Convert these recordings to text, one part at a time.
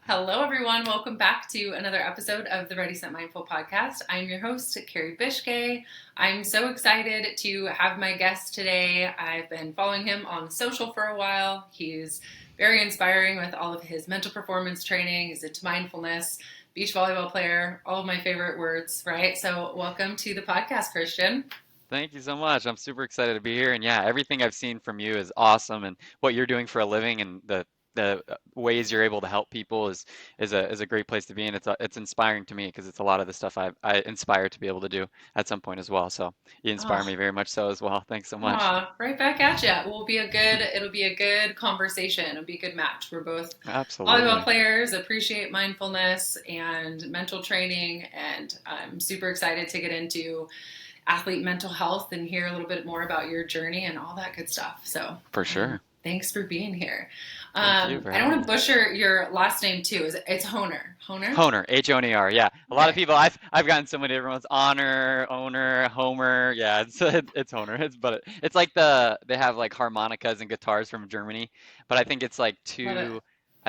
Hello, everyone. Welcome back to another episode of the Ready Set Mindful podcast. I'm your host, Kerri Bicskei. I'm so excited to have my guest today. I've been following him on social for a while. He's very inspiring with all of his mental performance training. He's into mindfulness, beach volleyball player, all of my favorite words, right? So, welcome to the podcast, Christian. Thank you so much. I'm super excited to be here. And yeah, everything I've seen from you is awesome. And what you're doing for a living and the ways you're able to help people is a great place to be. And it's inspiring to me because it's a lot of the stuff I inspire to be able to do at some point as well. So you inspire Oh, me very much so as well. Thanks so much. aw, right back at you. It'll be a good conversation. It'll be a good match. We're both volleyball Absolutely. players, appreciate mindfulness and mental training, and I'm super excited to get into athlete mental health and hear a little bit more about your journey and all that good stuff. So, For sure. thanks for being here. Thank you for I don't having want me. to butcher your last name too. It's Honer. Honer? Honer, Honer. Yeah. A lot of Okay. people I've gotten so many different ones. Honor, owner, Homer. Yeah, it's Honer. It's like they have like harmonicas and guitars from Germany, but Love it. I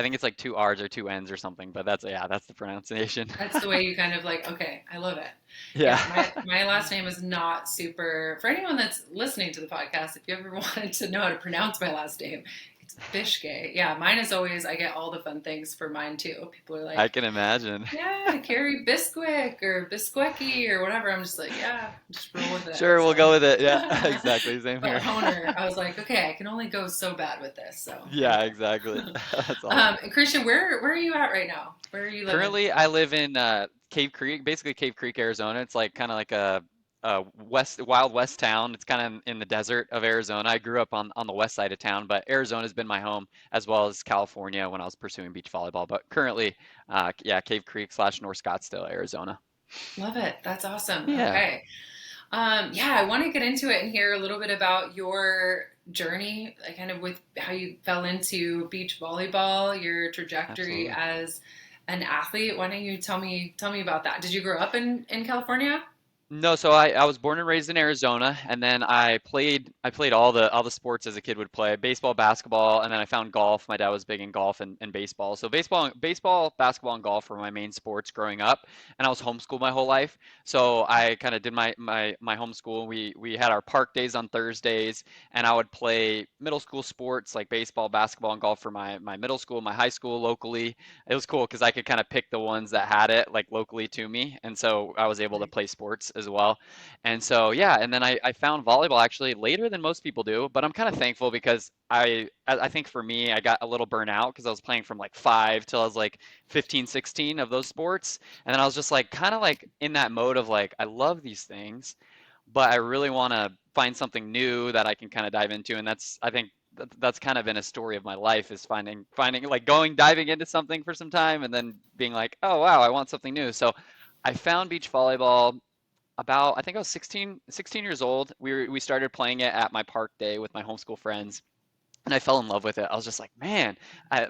think it's like two R's or two N's or something, but that's the pronunciation. That's the way you kind of like, okay, I love it. Yeah. Yeah, my last name is not super. For anyone that's listening to the podcast, if you ever wanted to know how to pronounce my last name, it's Bishke. Yeah, mine is always, I get all the fun things for mine too. People are I like, can imagine. yeah, Kerri Bisquick or Bisquecki or whatever. I'm just like, yeah, just roll with it. Sure, we'll So, go with it. Yeah, exactly. Same but here. Honer, I was like, okay, I can only go so bad with this. So Yeah, anyway. exactly. That's awesome. Christian, where are you at right now? Where are you living? Currently, I live in Cave Creek, basically Cave Creek, Arizona. It's like kind of like a Wild West town. It's kind of in the desert of Arizona. I grew up on the west side of town, but Arizona's been my home as well as California when I was pursuing beach volleyball. But currently, yeah, Cave Creek / North Scottsdale, Arizona. Love it. That's awesome. Yeah, Okay. Yeah, I want to get into it and hear a little bit about your journey, like kind of with how you fell into beach volleyball, your trajectory absolutely. as an athlete. Why don't you tell me about that? Did you grow up in California? No, so I was born and raised in Arizona, and then I played all the sports as a kid would play, baseball, basketball, and then I found golf. My dad was big in golf and baseball. So baseball, basketball, and golf were my main sports growing up, and I was homeschooled my whole life. So I kind of did my homeschool. We had our park days on Thursdays, and I would play middle school sports like baseball, basketball, and golf for my middle school, my high school locally. It was cool because I could kind of pick the ones that had it like locally to me, and so I was able to play sports as well. And so yeah, and then I found volleyball actually later than most people do, but I'm kind of thankful because I think for me I got a little burnout because I was playing from like 5 till I was like 15, 16 of those sports, and then I was just like kind of like in that mode of like I love these things, but I really want to find something new that I can kind of dive into, and that's I think that's kind of been a story of my life is finding like going diving into something for some time and then being like, oh wow, I want something new. So I found beach volleyball about I think I was 16 years old. We started playing it at my park day with my homeschool friends. And I fell in love with it. I was just like, man,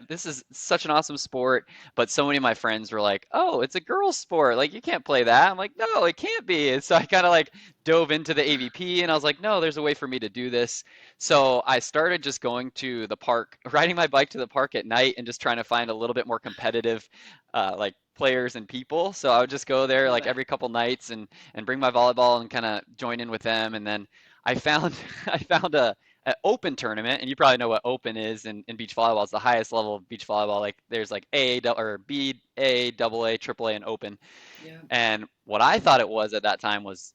this is such an awesome sport. But so many of my friends were like, oh, it's a girls' sport. Like, you can't play that. I'm like, no, it can't be. And so I kind of like dove into the AVP and I was like, no, there's a way for me to do this. So I started just going to the park, riding my bike to the park at night and just trying to find a little bit more competitive, like players and people. So I would just go there Love like it. every couple nights and bring my volleyball and kind of join in with them. And then I found I found a an open tournament, and you probably know what open is in beach volleyball. It's the highest level of beach volleyball. Like there's like or B, A, double A, triple A, and open. Yeah. And what I thought it was at that time was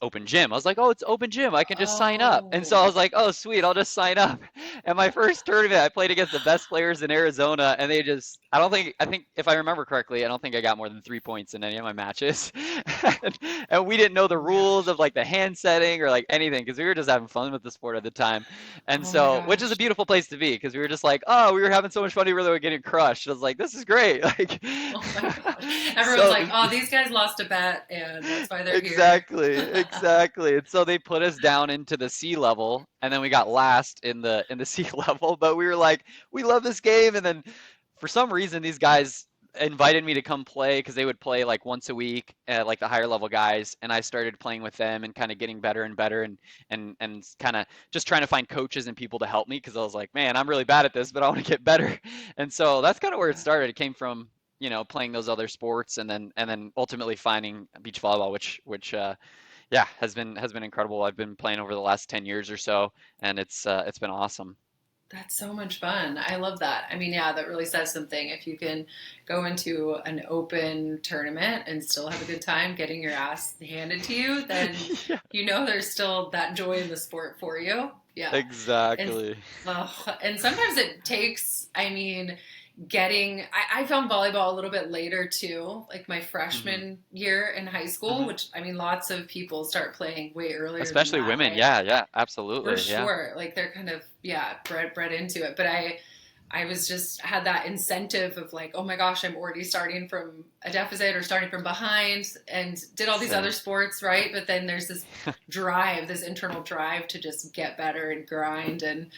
open gym. I was like, oh, it's open gym. I can just sign up. And so I Oh, was like, oh, sweet, I'll just sign up. And my first tournament, I played against the best players in Arizona, and they just, I think if I remember correctly, I don't think I got more than 3 points in any of my matches. And we didn't know oh the my rules gosh. of like the hand setting or like anything because we were just having fun with the sport at the time. And Oh my so, which is a gosh. beautiful place to be because we were just like, oh, we were having so much fun, even though we were getting crushed. I was like, this is great. Like, Oh my gosh. Everyone's so like, oh, these guys lost a bet and that's why they're here. exactly, exactly. And so they put us down into the sea level, and then we got last in the sea level. But we were like, we love this game, and then for some reason these guys. invited me to come play because they would play like once a week, like the higher level guys, and I started playing with them and kind of getting better and better, and kind of just trying to find coaches and people to help me because I was like, man, I'm really bad at this, but I want to get better. And so that's kind of where it started. It came from, playing those other sports, and then ultimately finding beach volleyball, which yeah, has been incredible. I've been playing over the last 10 years or so, and it's been awesome. That's so much fun. I love that. I mean, yeah, that really says something. If you can go into an open tournament and still have a good time getting your ass handed to you, then Yeah, there's still that joy in the sport for you. Yeah. And exactly. and sometimes it takes, I mean, I found volleyball a little bit later too, like my Hmm. freshman year in high school, Hmm. which I mean, lots of people start playing way earlier than Especially that, women. right? Yeah, yeah, For absolutely. Yeah. sure. Like they're kind of, yeah, bred into it. But I was just had that incentive of like, oh my gosh, I'm already starting from a deficit or starting from behind, and did all these other Same. sports, right? But then there's this drive, this internal drive to just get better and grind and,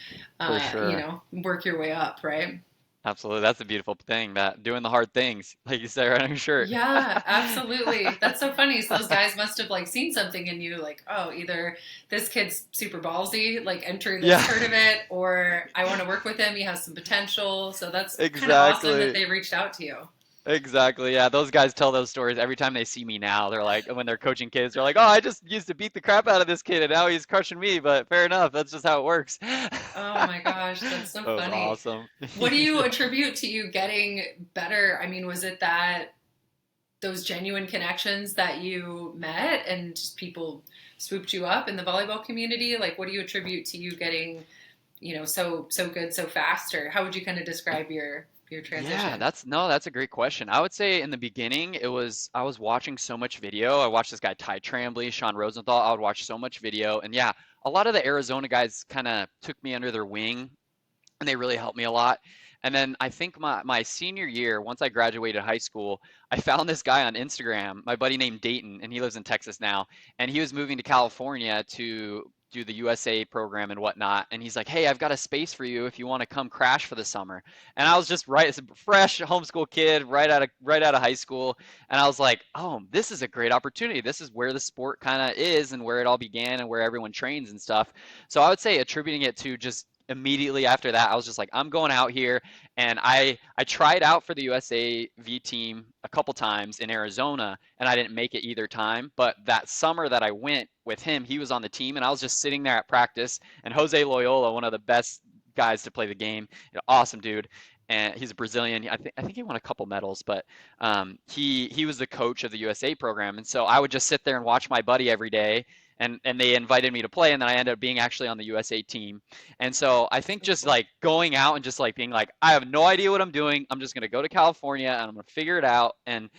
For sure. work your way up, right? Absolutely. That's a beautiful thing, that doing the hard things, like you say right on your shirt. Yeah, absolutely. That's so funny. So those guys must have like seen something in you, like, oh, either this kid's super ballsy, like entering this Yeah, tournament, or I want to work with him. He has some potential. So that's kind of awesome that exactly. they reached out to you. Exactly. Yeah, those guys tell those stories every time they see me now. They're like, when they're coaching kids, they're like, "Oh, I just used to beat the crap out of this kid, and now he's crushing me." But fair enough. That's just how it works. Oh my gosh, that's so That was funny. awesome. What do you Yeah. attribute to you getting better? I mean, was it that those genuine connections that you met and just people swooped you up in the volleyball community? Like, what do you attribute to you getting, so good so fast? Or how would you kind of describe your Yeah, transition? that's a great question. I would say in the beginning, I was watching so much video. I watched this guy Ty Trambly, Sean Rosenthal. I would watch so much video, and yeah, a lot of the Arizona guys kind of took me under their wing, and they really helped me a lot. And then I think my senior year, once I graduated high school, I found this guy on Instagram, my buddy named Dayton, and he lives in Texas now. And he was moving to California to do the USA program and whatnot. And he's like, "Hey, I've got a space for you if you want to come crash for the summer." And I was just right, as a fresh homeschool kid, right out of high school, and I was like, "Oh, this is a great opportunity. This is where the sport kind of is, and where it all began, and where everyone trains and stuff." So I would say attributing it to just immediately after that, I was just like, I'm going out here, and I tried out for the USA V team a couple times in Arizona, and I didn't make it either time. But that summer that I went with him, he was on the team, and I was just sitting there at practice, and Jose Loyola, one of the best guys to play the game, awesome dude. And he's a Brazilian. I think he won a couple medals, but he was the coach of the USA program, and so I would just sit there and watch my buddy every day, and they invited me to play, and then I ended up being actually on the USA team. And so I think So just cool. like going out and just like being like, I have no idea what I'm doing. I'm just gonna go to California and I'm gonna figure it out, and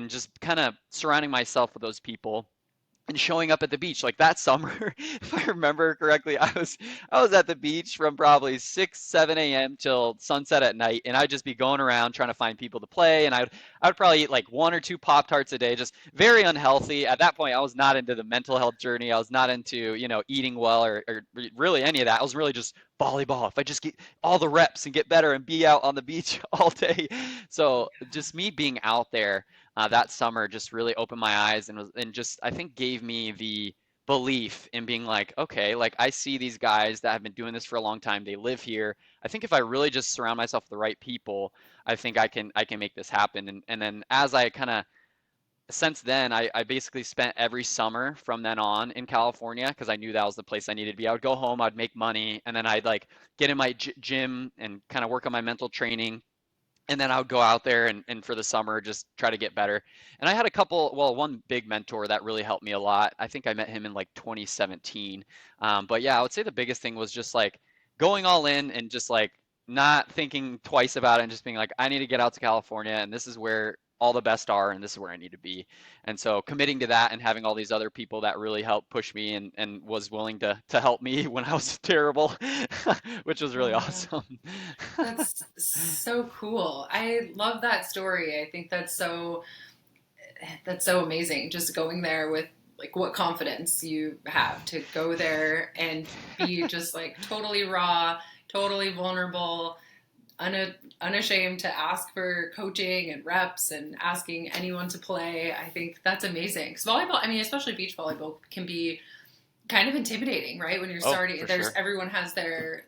just kind of surrounding myself with those people and showing up at the beach like that summer. If I remember correctly, I was at the beach from probably 6 7 a.m. till sunset at night, and I'd just be going around trying to find people to play, and I would probably eat like one or two Pop Tarts a day, just very unhealthy. At that point, I was not into the mental health journey. I was not into eating well, or really any of that. I was really just volleyball. If I just get all the reps and get better and be out on the beach all day. So just me being out there that summer just really opened my eyes, and just I think gave me the belief in being like, okay, like I see these guys that have been doing this for a long time. They live here. I think if I really just surround myself with the right people, I think I can make this happen. And then as I kind of since then, I basically spent every summer from then on in California because I knew that was the place I needed to be. I would go home, I'd make money, and then I'd like get in my gym and kind of work on my mental training, and then I would go out there and for the summer just try to get better. And I had a couple, well, one big mentor that really helped me a lot. I think I met him in like 2017. But yeah, I would say the biggest thing was just like going all in and just like not thinking twice about it and just being like, I need to get out to California, and this is where all the best are, and this is where I need to be. And so committing to that and having all these other people that really helped push me and was willing to help me when I was terrible, which was Oh really my gosh. awesome. That's so cool. I love that story. I think that's so amazing. Just going there with like what confidence you have to go there and be just like totally raw, totally vulnerable, unashamed to ask for coaching and reps and asking anyone to play. I think that's amazing. Because volleyball, I mean, especially beach volleyball, can be kind of intimidating, right? When you're Oh, starting, for there's sure. everyone has their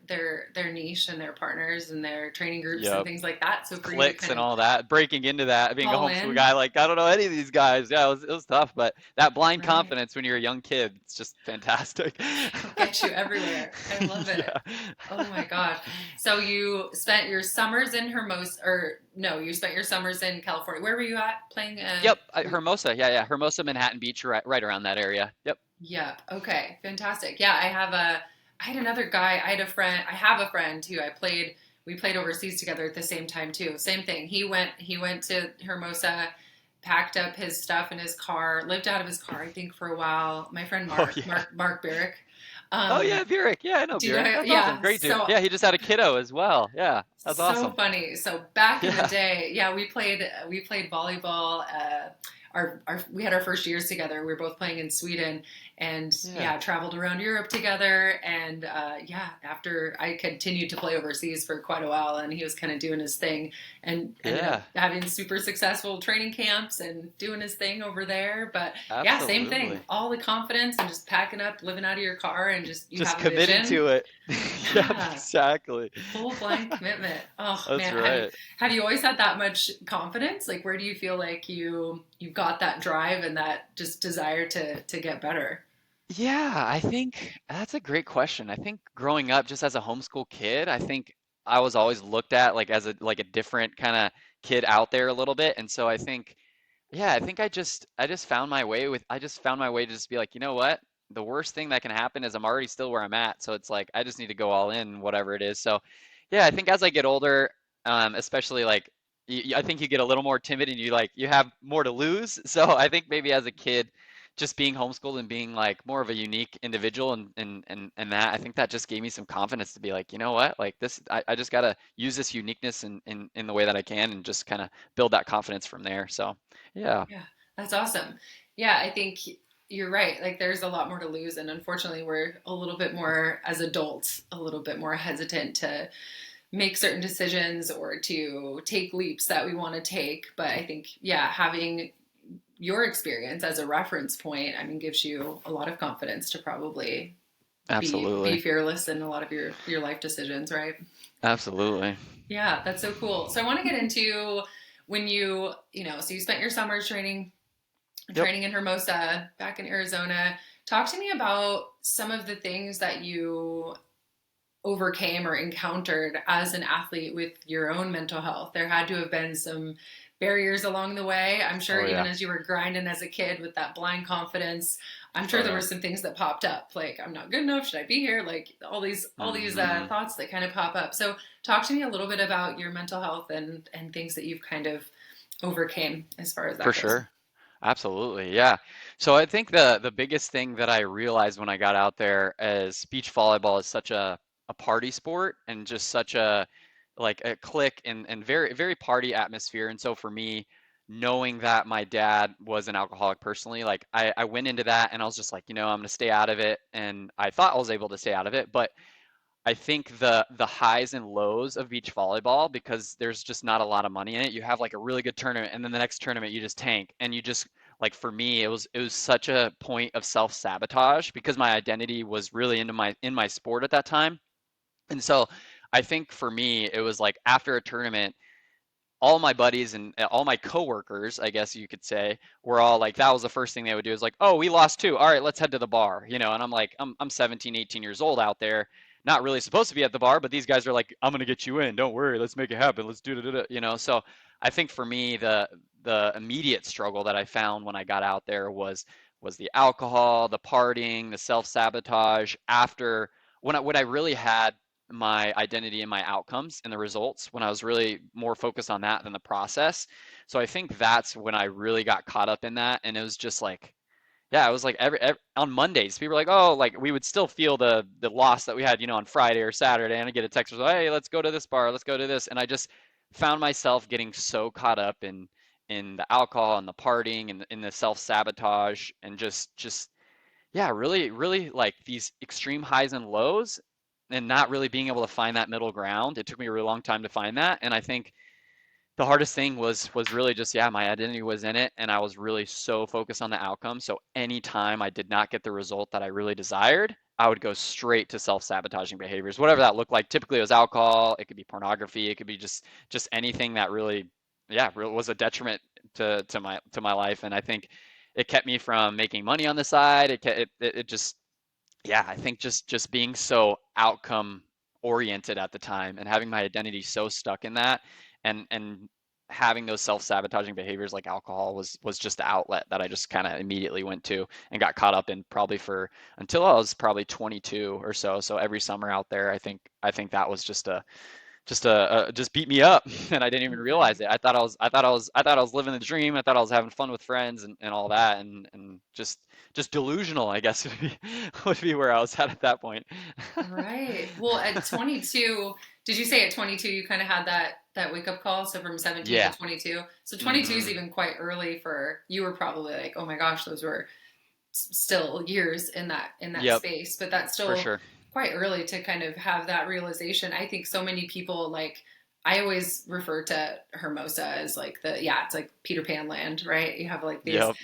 niche and their partners and their training groups and Yep. things like that. So for you to Clicks kind and of all that, breaking into that, being a fall homeschool in, guy, like I don't know any of these guys. Yeah, it was tough, but that blind right? confidence when you're a young kid, it's just fantastic. It'll get you everywhere. I love it. Yeah. Oh my gosh. So you spent your summers in Hermosa, or no, you spent your summers in California. Where were you at playing? Yep, Hermosa. Yeah, yeah, Hermosa, Manhattan Beach, right around that area. Yep. Yeah. Okay. Fantastic. Yeah, I had another guy. I had a friend. I have a friend who we played overseas together at the same time too. Same thing. He went to Hermosa, packed up his stuff in his car, lived out of his car, I think, for a while. My friend Oh yeah. Mark Barrick. Oh Um, yeah, Burek. Yeah, I know do you know? Burek. That's awesome. Yeah. Great dude. Yeah, he just had a kiddo as well. Yeah, that's So awesome. funny. So back in the Yeah. day, yeah, we played volleyball. We had our first years together. We were both playing in Sweden, and Yeah. yeah, traveled around Europe together. And yeah, after I continued to play overseas for quite a while, and he was kind of doing his thing, and ended up Yeah. having super successful training camps and doing his thing over there. But yeah, same thing. Absolutely. All the confidence and just packing up, living out of your car, and just you Just have a committing vision. to it. Yep, Yeah, exactly. full blind commitment. Oh That's man, right. have you always had that much confidence? Like, where do you feel like you got that drive and that just desire to get better? Yeah, I think that's a great question. I think growing up just as a homeschool kid, I think I was always looked at like as a different kind of kid out there a little bit. And so I think yeah, I think I just found my way to just be like, you know what? The worst thing that can happen is I'm already still where I'm at. So it's like I just need to go all in, whatever it is. So yeah, I think as I get older, especially like I think you get a little more timid and you have more to lose. So I think maybe as a kid, just being homeschooled and being like more of a unique individual and that I think that just gave me some confidence to be like, you know what? Like this I just gotta use this uniqueness in the way that I can and just kind of build that confidence from there. So yeah, Yeah, that's awesome. Yeah, I think you're right. Like, there's a lot more to lose, and unfortunately, we're a little bit more as adults, a little bit more hesitant to make certain decisions or to take leaps that we want to take. But I think, yeah, having your experience as a reference point, I mean, gives you a lot of confidence to probably be absolutely. fearless in a lot of your life decisions, right? Absolutely. Yeah, that's so cool. So I want to get into when so you spent your summers Yep. training in Hermosa back in Arizona. Talk to me about some of the things that you overcame or encountered as an athlete with your own mental health. There had to have been some barriers along the way. I'm sure Oh even yeah. as you were grinding as a kid with that blind confidence, I'm sure Oh there were yeah. some things that popped up, like I'm not good enough, should I be here? Like all these Hmm. thoughts that kind of pop up. So talk to me a little bit about your mental health and things that you've kind of overcame as far as For that goes. sure. Absolutely. Yeah. So I think the biggest thing that I realized when I got out there is beach volleyball is such a party sport and just such a like a click and very party atmosphere. And so for me, knowing that my dad was an alcoholic personally, like I went into that and I was just like, I'm gonna stay out of it. And I thought I was able to stay out of it, but I think the highs and lows of beach volleyball, because there's just not a lot of money in it. You have like a really good tournament, and then the next tournament you just tank, and you just like for me, it was such a point of self-sabotage because my identity was really into my sport at that time. And so I think for me, it was like after a tournament, all my buddies and all my coworkers, I guess you could say, were all like, that was the first thing they would do is like, oh, we lost two. All right, let's head to the bar. And I'm like, I'm 17, 18 years old out there, not really supposed to be at the bar, but these guys are like, I'm gonna get you in. Don't worry, let's make it happen. Let's do it. So I think for me, the immediate struggle that I found when I got out there was the alcohol, the partying, the self-sabotage after when I really had my identity and my outcomes and the results when I was really more focused on that than the process. So I think that's when I really got caught up in that. And it was just like, yeah, it was like every on Mondays, people were like, oh, like we would still feel the loss that we had, on Friday or Saturday. And I get a text, like, hey, let's go to this bar, let's go to this. And I just found myself getting so caught up in the alcohol and the partying and in the self-sabotage and just yeah, really, really like these extreme highs and lows not really being able to find that middle ground. It took me a really long time to find that. And I think the hardest thing was really just, yeah, my identity was in it, and I was really so focused on the outcome. So anytime I did not get the result that I really desired, I would go straight to self-sabotaging behaviors, whatever that looked like. Typically it was alcohol, it could be pornography, it could be just anything that really, yeah, really was a detriment to my life. And I think it kept me from making money on the side. It just, yeah, I think just being so outcome oriented at the time and having my identity so stuck in that, and having those self-sabotaging behaviors like alcohol was just the outlet that I just kind of immediately went to and got caught up in, probably for until I was probably 22 or so. So every summer out there, I think that was just beat me up, and I didn't even realize Right. it. I thought I was living the dream. I thought I was having fun with friends and all that, and just delusional, I guess, would be where I was at that point. Right. Well, at 22, did you say at 22 you kind of had that wake up call? So from 17 to Yeah. 22. So 22 is Hmm. even quite early for you were probably like, "Oh my gosh, those were still years in that Yep, space." But that's for still sure. quite early to kind of have that realization. I think so many people like I always refer to Hermosa as like it's like Peter Pan land, right? You have like these Yep.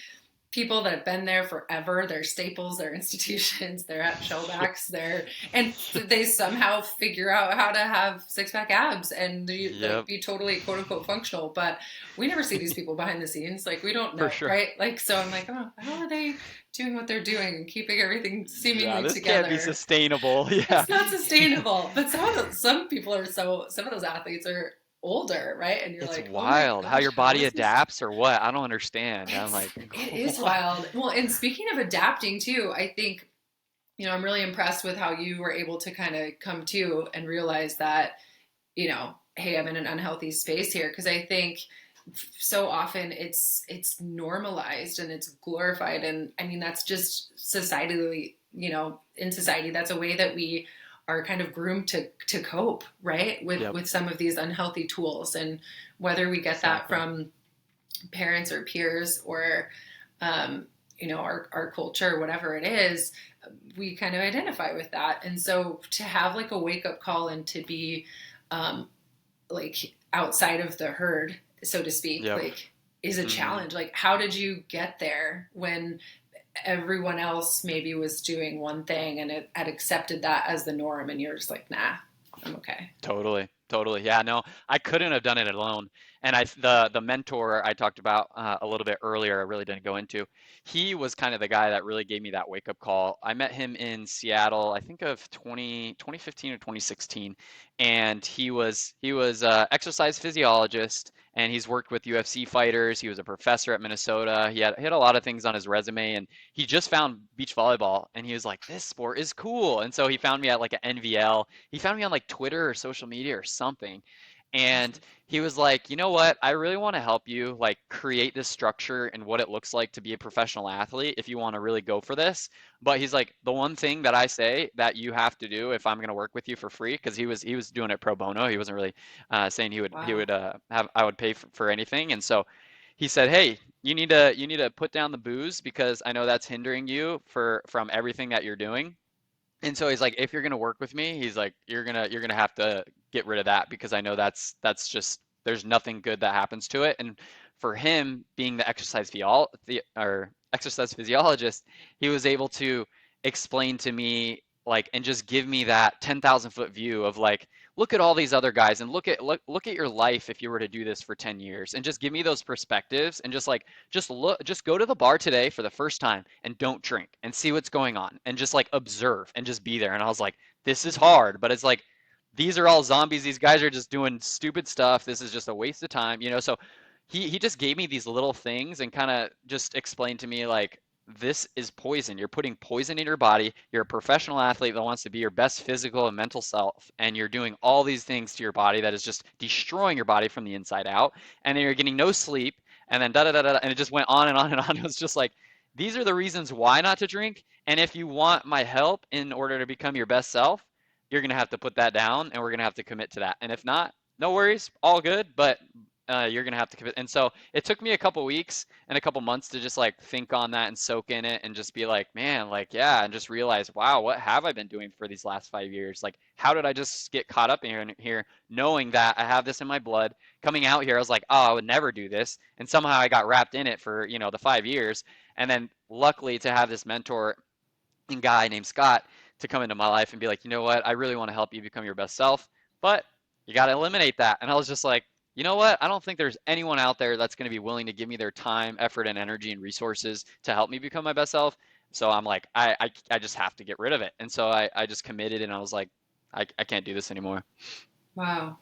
people that have been there forever. They're staples, they're institutions, they're at Yeah. shellbacks, and they somehow figure out how to have six pack abs and like Yep. be totally quote unquote functional. But we never see these people behind the scenes. Like we don't For know, sure. right? Like so, I'm like, oh, how are they doing what they're doing and keeping everything Yeah, seemingly this can't be together? sustainable. Yeah. It's not sustainable. But some people are some of those athletes are older, right? And you're It's like, oh my wild how gosh, your how body is this? adapts or what. I don't understand. I'm like, It is what? wild. Well, and speaking of adapting too, I think, I'm really impressed with how you were able to kind of come to and realize that, hey, I'm in an unhealthy space here. Because I think so often it's normalized and it's glorified, and I mean that's just societally, in society that's a way that we are kind of groomed to cope, right, with Yep. some of these unhealthy tools. And whether we get that Exactly. from parents or peers or our culture, whatever it is, we kind of identify with that. And so to have like a wake up call and to be um, like outside of the herd, so to speak, Yep. like is a Hmm. challenge. Like how did you get there when everyone else maybe was doing one thing and it had accepted that as the norm and you're just like, nah, I'm okay. Totally, totally. Yeah, no, I couldn't have done it alone. And the mentor I talked about a little bit earlier, I really didn't go into. He was kind of the guy that really gave me that wake up call. I met him in Seattle, I think of 2015 or 2016, and he was a exercise physiologist, and he's worked with UFC fighters. He was a professor at Minnesota. He had a lot of things on his resume, and he just found beach volleyball, and he was like, "This sport is cool." And so he found me at like an NVL. He found me on like Twitter or social media or something. And Awesome. he was like, you know what? I really want to help you like create this structure and what it looks like to be a professional athlete if you want to really go for this. But he's like, the one thing that I say that you have to do if I'm going to work with you for free, because he was doing it pro bono. He wasn't really saying he would Wow. have I would pay for anything. And so he said, hey, you need to put down the booze because I know that's hindering you from everything that you're doing. And so he's like, if you're gonna work with me, he's like, you're gonna have to get rid of that because I know that's just there's nothing good that happens to it. And for him, being the exercise physiologist, he was able to explain to me like and just give me that 10,000 foot view of like, look at all these other guys and look at your life if you were to do this for 10 years and just give me those perspectives and just like just go to the bar today for the first time and don't drink and see what's going on and just like observe and just be there. And I was like, this is hard, but it's like these are all zombies. These guys are just doing stupid stuff. This is just a waste of time. So he just gave me these little things and kind of just explained to me like this is poison. You're putting poison in your body. You're a professional athlete that wants to be your best physical and mental self, and you're doing all these things to your body that is just destroying your body from the inside out. And then you're getting no sleep, and then da da da da, and it just went on and on and on. It was just like these are the reasons why not to drink. And if you want my help in order to become your best self, you're gonna have to put that down, and we're gonna have to commit to that. And if not, no worries, all good. But you're gonna have to commit. And so it took me a couple weeks and a couple months to just like think on that and soak in it and just be like, man, like yeah, and just realize, wow, what have I been doing for these last 5 years? Like, how did I just get caught up in here, knowing that I have this in my blood? Coming out here, I was like, oh, I would never do this, and somehow I got wrapped in it for the 5 years, and then luckily to have this mentor and guy named Scott to come into my life and be like, you know what, I really want to help you become your best self, but you got to eliminate that. And I was just like, you know what, I don't think there's anyone out there that's going to be willing to give me their time, effort, and energy and resources to help me become my best self. So I'm like, I just have to get rid of it. And so I just committed and I was like, I can't do this anymore. Wow.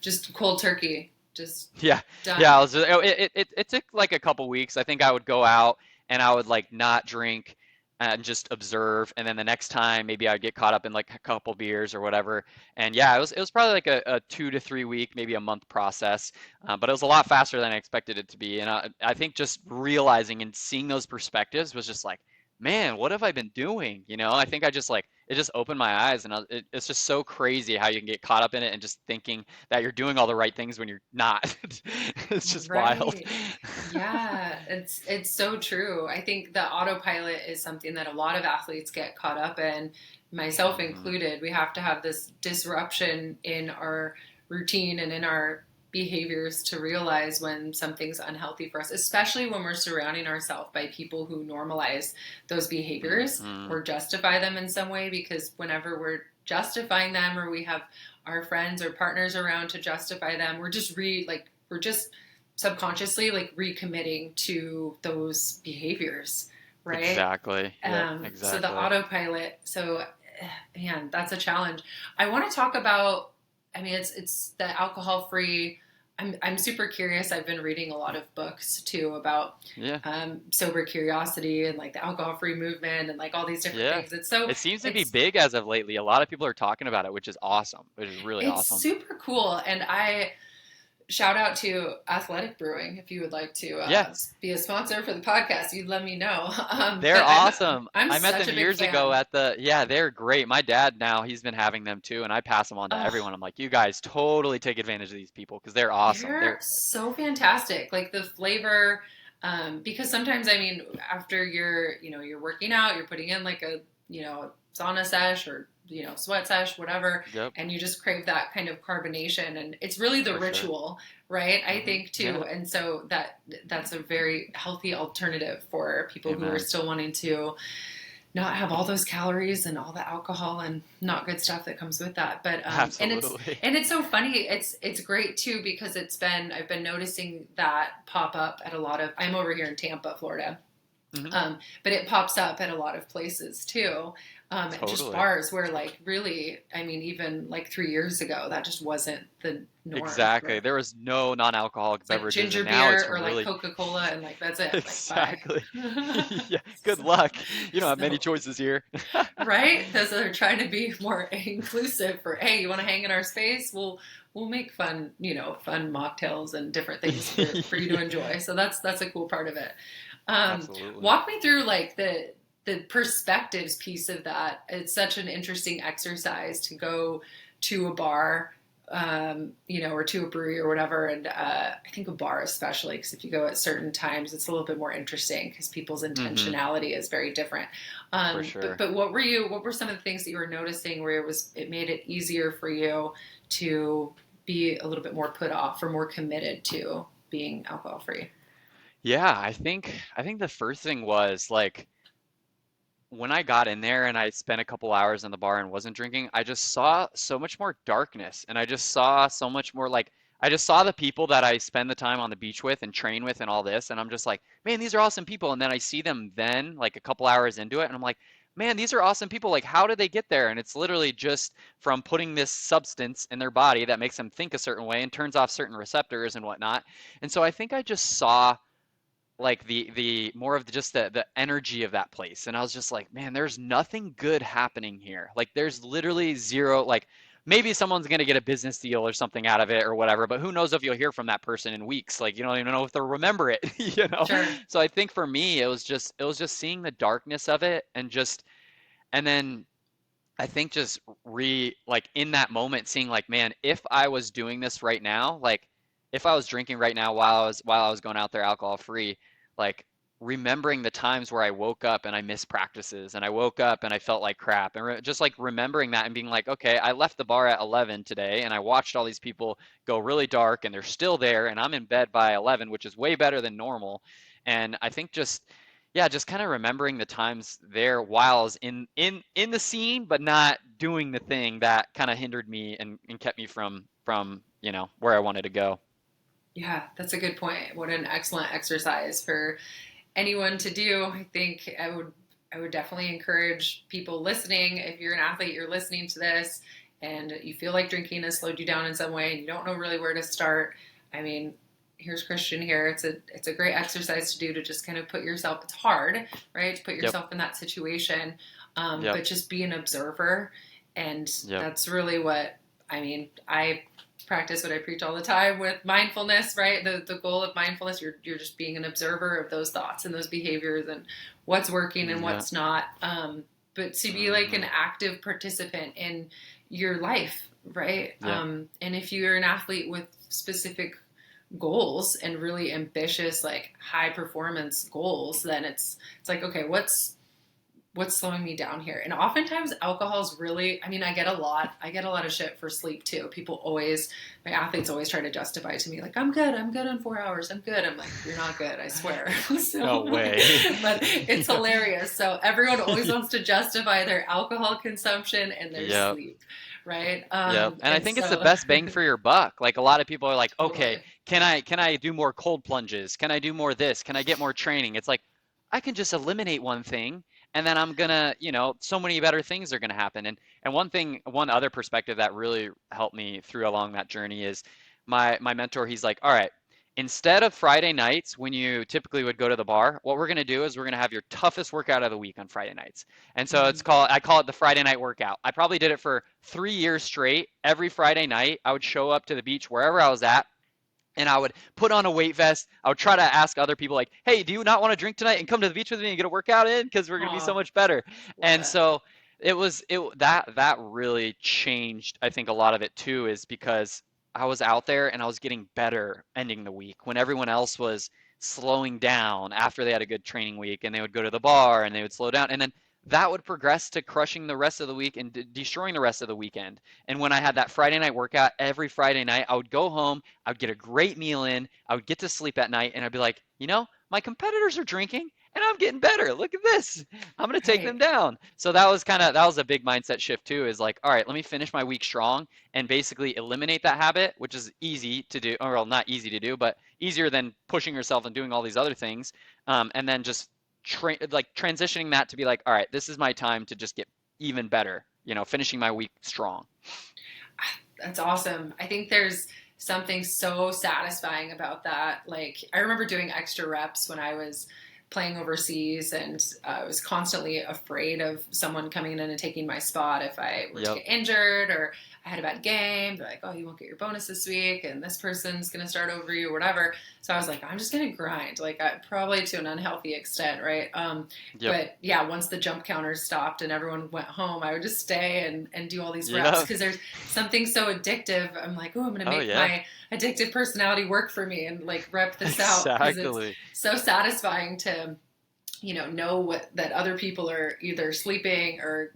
Just cold turkey. Just Yeah, yeah. done. It took like a couple weeks. I think I would go out and I would like not drink and just observe, and then the next time maybe I'd get caught up in like a couple beers or whatever. And yeah, it was probably like a 2 to 3 week, maybe a month process, but it was a lot faster than I expected it to be. And I think just realizing and seeing those perspectives was just like, man, what have I been doing? I think I just like it just opened my eyes, and it's just so crazy how you can get caught up in it and just thinking that you're doing all the right things when you're not. It's just wild. Right. Yeah, it's so true. I think the autopilot is something that a lot of athletes get caught up in, myself Mhm. included. We have to have this disruption in our routine and in our behaviors to realize when something's unhealthy for us, especially when we're surrounding ourselves by people who normalize those behaviors Mhm. or justify them in some way, because whenever we're justifying them or we have our friends or partners around to justify them, we're just subconsciously like recommitting to those behaviors, right? Exactly. Yep, So the exactly. autopilot. So, man, that's a challenge. I want to talk about. I mean, it's the alcohol free. I'm super curious. I've been reading a lot of books too about Yeah. sober curiosity and like the alcohol free movement and like all these different Yeah. things. It's so It seems to be it's big as of lately. A lot of people are talking about it, which is awesome, which is really it's awesome. super cool, and I shout out to Athletic Brewing if you would like to Yeah, be a sponsor for the podcast. You'd let me know. they're But I'm awesome. I'm I met such them a big years ago fan. at yeah, they're great. My dad now, he's been having them too, and I pass them on to Oh, everyone. I'm like, you guys totally take advantage of these people because they're awesome. they're They're so fantastic. Like the flavor, because sometimes I mean, after you're working out, you're putting in like a sauna sesh or sweat sesh, whatever, Yep, and you just crave that kind of carbonation, and it's really the for sure. ritual, right? I think too, Yeah. and so that's a very healthy alternative for people who are Amen. still wanting to not have all those calories and all the alcohol and not good stuff that comes with that. But and it's Absolutely. and it's so funny. It's great too because I've been noticing that pop up at a lot of. I'm over here in Tampa, Florida, Hmm. but it pops up at a lot of places too. Just Totally. bars where like really, I mean, even like 3 years ago, that just wasn't the norm Exactly. for. There was no non-alcoholic It's like beverages, ginger and now it's beer or like really Coca Cola and like that's it. Like bye. exactly. Yeah. Good so, luck. You don't have many so choices here. right? Those are trying to be more inclusive for, hey, you want to hang in our space? We'll make fun, fun mocktails and different things for you to Yeah, enjoy. So that's a cool part of it. Um, absolutely. Walk me through like the perspectives piece of that. It's such an interesting exercise to go to a bar, or to a brewery or whatever. And I think a bar especially, because if you go at certain times, it's a little bit more interesting because people's Hmm. intentionality is very different. For sure. But what were some of the things that you were noticing where it made it easier for you to be a little bit more put off or more committed to being alcohol free? Yeah, I think the first thing was like when I got in there and I spent a couple hours in the bar and wasn't drinking, I just saw so much more darkness, and I just saw so much more like I just saw the people that I spend the time on the beach with and train with and all this, and I'm just like, man, these are awesome people. And then I see them then like a couple hours into it, and I'm like, man, these are awesome people. Like, how did they get there? And it's literally just from putting this substance in their body that makes them think a certain way and turns off certain receptors and whatnot. And so I think I just saw like the more of just the energy of that place, and I was just like, man, there's nothing good happening here. Like there's literally zero, like maybe someone's going to get a business deal or something out of it or whatever, but who knows if you'll hear from that person in weeks. Like you don't even know if they'll remember it. Sure. So I think for me it was just seeing the darkness of it, and then I think just like in that moment seeing like, man, if I was doing this right now, like if I was drinking right now while I was going out there alcohol free, like remembering the times where I woke up and I missed practices and I woke up and I felt like crap and just like remembering that and being like, okay, I left the bar at 11 today and I watched all these people go really dark and they're still there and I'm in bed by 11, which is way better than normal. And I think just yeah, just kind of remembering the times there while I was in the scene, but not doing the thing that kind of hindered me and kept me from where I wanted to go. Yeah, that's a good point. What an excellent exercise for anyone to do. I think I would definitely encourage people listening. If you're an athlete, you're listening to this, and you feel like drinking has slowed you down in some way, and you don't know really where to start. I mean, here's Christian here. It's a great exercise to do to just kind of put yourself. It's hard, right, to put Yep. yourself in that situation, Yep. but just be an observer, and Yep. that's really what I mean. I practice what I preach all the time with mindfulness, right? The goal of mindfulness, you're just being an observer of those thoughts and those behaviors and what's working and Yeah. what's not. But to be like an Hmm. active participant in your life, right? Yep. And if you're an athlete with specific goals and really ambitious, like high performance goals, then it's like, okay, what's slowing me down here? And oftentimes alcohol is really, I mean, I get a lot of shit for sleep too. My athletes always try to justify to me, like, I'm good on 4 hours. I'm good. I'm like, you're not good, I swear. No So, way. but it's hilarious. So everyone always wants to justify their alcohol consumption and their Yep. sleep, right? Yep. And I And think it's the so best bang for your buck. Like a lot of people are like, okay, totally. can I do more cold plunges? Can I do more this? Can I get more training? It's like I can just eliminate one thing and then I'm gonna, so many better things are gonna happen. And one other perspective that really helped me through along that journey is my mentor, he's like, all right, instead of Friday nights when you typically would go to the bar, what we're gonna do is we're gonna have your toughest workout of the week on Friday nights. And so Mhm. I call it the Friday night workout. I probably did it for 3 years straight. Every Friday night, I would show up to the beach wherever I was at, and I would put on a weight vest. I would try to ask other people like, "Hey, do you not want to drink tonight and come to the beach with me and get a workout in? Because we're gonna be so Aw, much better." love And it. so that really changed. I think a lot of it too is because I was out there and I was getting better ending the week when everyone else was slowing down after they had a good training week and they would go to the bar and they would slow down and then that would progress to crushing the rest of the week and destroying the rest of the weekend. And when I had that Friday night workout every Friday night, I would go home, I would get a great meal in, I would get to sleep at night, and I'd be like, my competitors are drinking and I'm getting better. Look at this. I'm going to take them Right. down. So that was a big mindset shift too, is like, all right, let me finish my week strong and basically eliminate that habit, which is easy to do, or well, not easy to do, but easier than pushing yourself and doing all these other things. And then just transitioning that to be like, all right, this is my time to just get even better, finishing my week strong. That's awesome. I think there's something so satisfying about that. Like, I remember doing extra reps when I was playing overseas, and I was constantly afraid of someone coming in and taking my spot if I were to Yep. get injured or I had a bad game. They're like, oh, you won't get your bonus this week, and this person's going to start over you, or whatever. So I was like, I'm just going to grind, like, probably to an unhealthy extent, right? Yep. But yeah, once the jump counters stopped and everyone went home, I would just stay and do all these reps Yep. because there's something so addictive. I'm like, oh, I'm going to Oh make yeah. my addictive personality work for me and like rep this out because it's Exactly. so satisfying to, know what that other people are either sleeping or,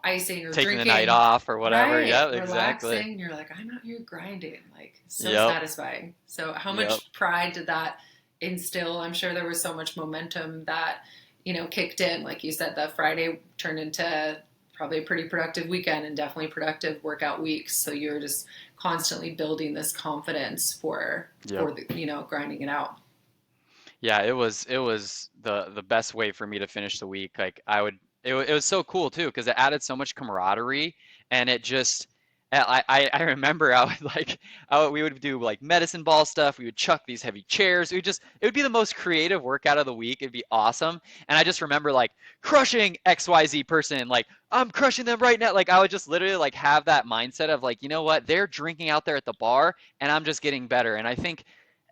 icing or Taking the night drinking. off or whatever. Right. Yep, exactly. Relaxing. You're like, I'm out here grinding. Like, so Yep. satisfying. So, how Yep. much pride did that instill? I'm sure there was so much momentum that, kicked in. Like you said, the Friday turned into probably a pretty productive weekend and definitely productive workout weeks. So, you're just constantly building this confidence Yep. for the, grinding it out. Yeah, it was the best way for me to finish the week. Like it was so cool too because it added so much camaraderie and it just I remember I would we would do like medicine ball stuff. We would chuck these heavy chairs. It would be the most creative workout of the week. It'd be awesome. And I just remember like crushing XYZ person. Like I'm crushing them right now. Like I would just literally like have that mindset of like, you know what? They're drinking out there at the bar and I'm just getting better. And I think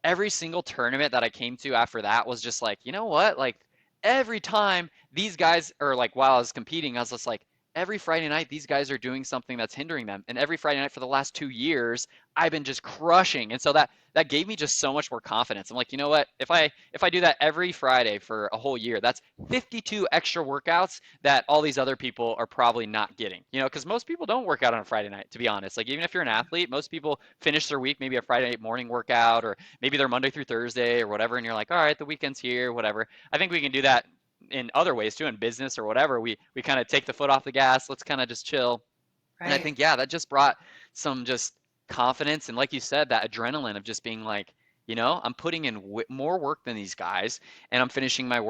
every single tournament that I came to after that was just like, you know what? Like every time these guys or like while I was competing, I was just like, every Friday night these guys are doing something that's hindering them. And every Friday night for the last 2 years, I've been just crushing. And so that gave me just so much more confidence. I'm like, you know what? If I do that every Friday for a whole year, that's 52 extra workouts that all these other people are probably not getting. Because most people don't work out on a Friday night, to be honest. Like even if you're an athlete, most people finish their week maybe a Friday night morning workout, or maybe they're Monday through Thursday or whatever, and you're like, all right, the weekend's here, whatever. I think we can do that in other ways too, in business or whatever. We kind of take the foot off the gas. Let's kind of just chill. And I Right. think, yeah, that just brought some just confidence. And like you said, that adrenaline of just being like, I'm putting in more work than these guys, and I'm finishing my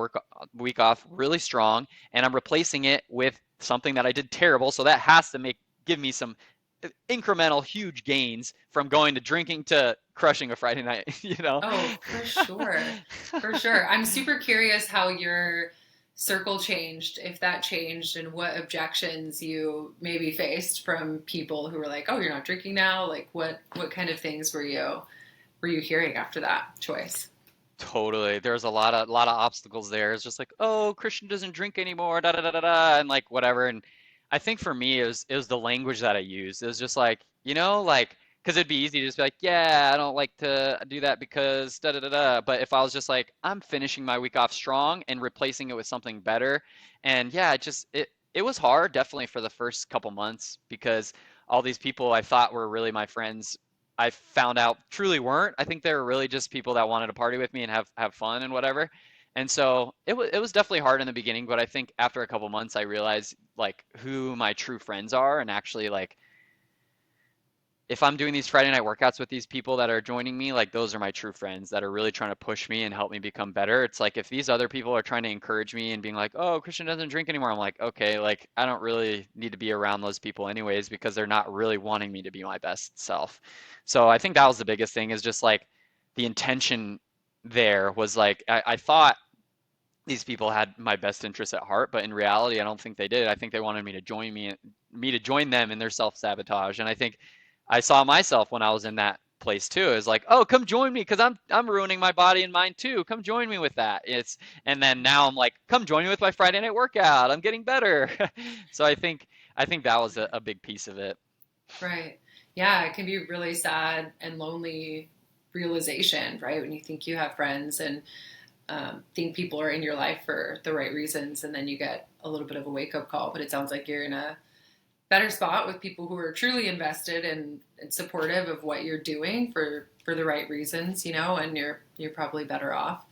week off really strong, and I'm replacing it with something that I did terrible. So that has to give me some incremental huge gains from going to drinking to crushing a Friday night. Oh, for sure. For sure. I'm super curious how your circle changed, if that changed, and what objections you maybe faced from people who were like, "Oh, you're not drinking now?" Like what kind of things were you hearing after that choice? Totally. There's a lot of obstacles there. It's just like, oh, Christian doesn't drink anymore, da da da da da, and like whatever. And I think for me, it was the language that I used. It was just like, like, because it'd be easy to just be like, yeah, I don't like to do that because da da da da. But if I was just like, I'm finishing my week off strong and replacing it with something better, and yeah, it was hard definitely for the first couple months because all these people I thought were really my friends I found out truly weren't. I think they were really just people that wanted to party with me and have fun and whatever. And so it was definitely hard in the beginning, but I think after a couple months I realized like who my true friends are, and actually like if I'm doing these Friday night workouts with these people that are joining me, like those are my true friends that are really trying to push me and help me become better. It's like if these other people are trying to encourage me and being like, "Oh, Christian doesn't drink anymore." I'm like, "Okay, like I don't really need to be around those people anyways because they're not really wanting me to be my best self." So I think that was the biggest thing is just like the intention there was like I thought these people had my best interests at heart, but in reality, I don't think they did. I think they wanted me to join them in their self-sabotage. And I think I saw myself when I was in that place too. It was like, oh, come join me because I'm ruining my body and mind too. Come join me with that. And then now I'm like, come join me with my Friday night workout. I'm getting better. So I think that was a big piece of it. Right. Yeah, it can be really sad and lonely realization, right? When you think you have friends and think people are in your life for the right reasons, and then you get a little bit of a wake up call. But it sounds like you're in a better spot with people who are truly invested and supportive of what you're doing for the right reasons, and you're probably better off.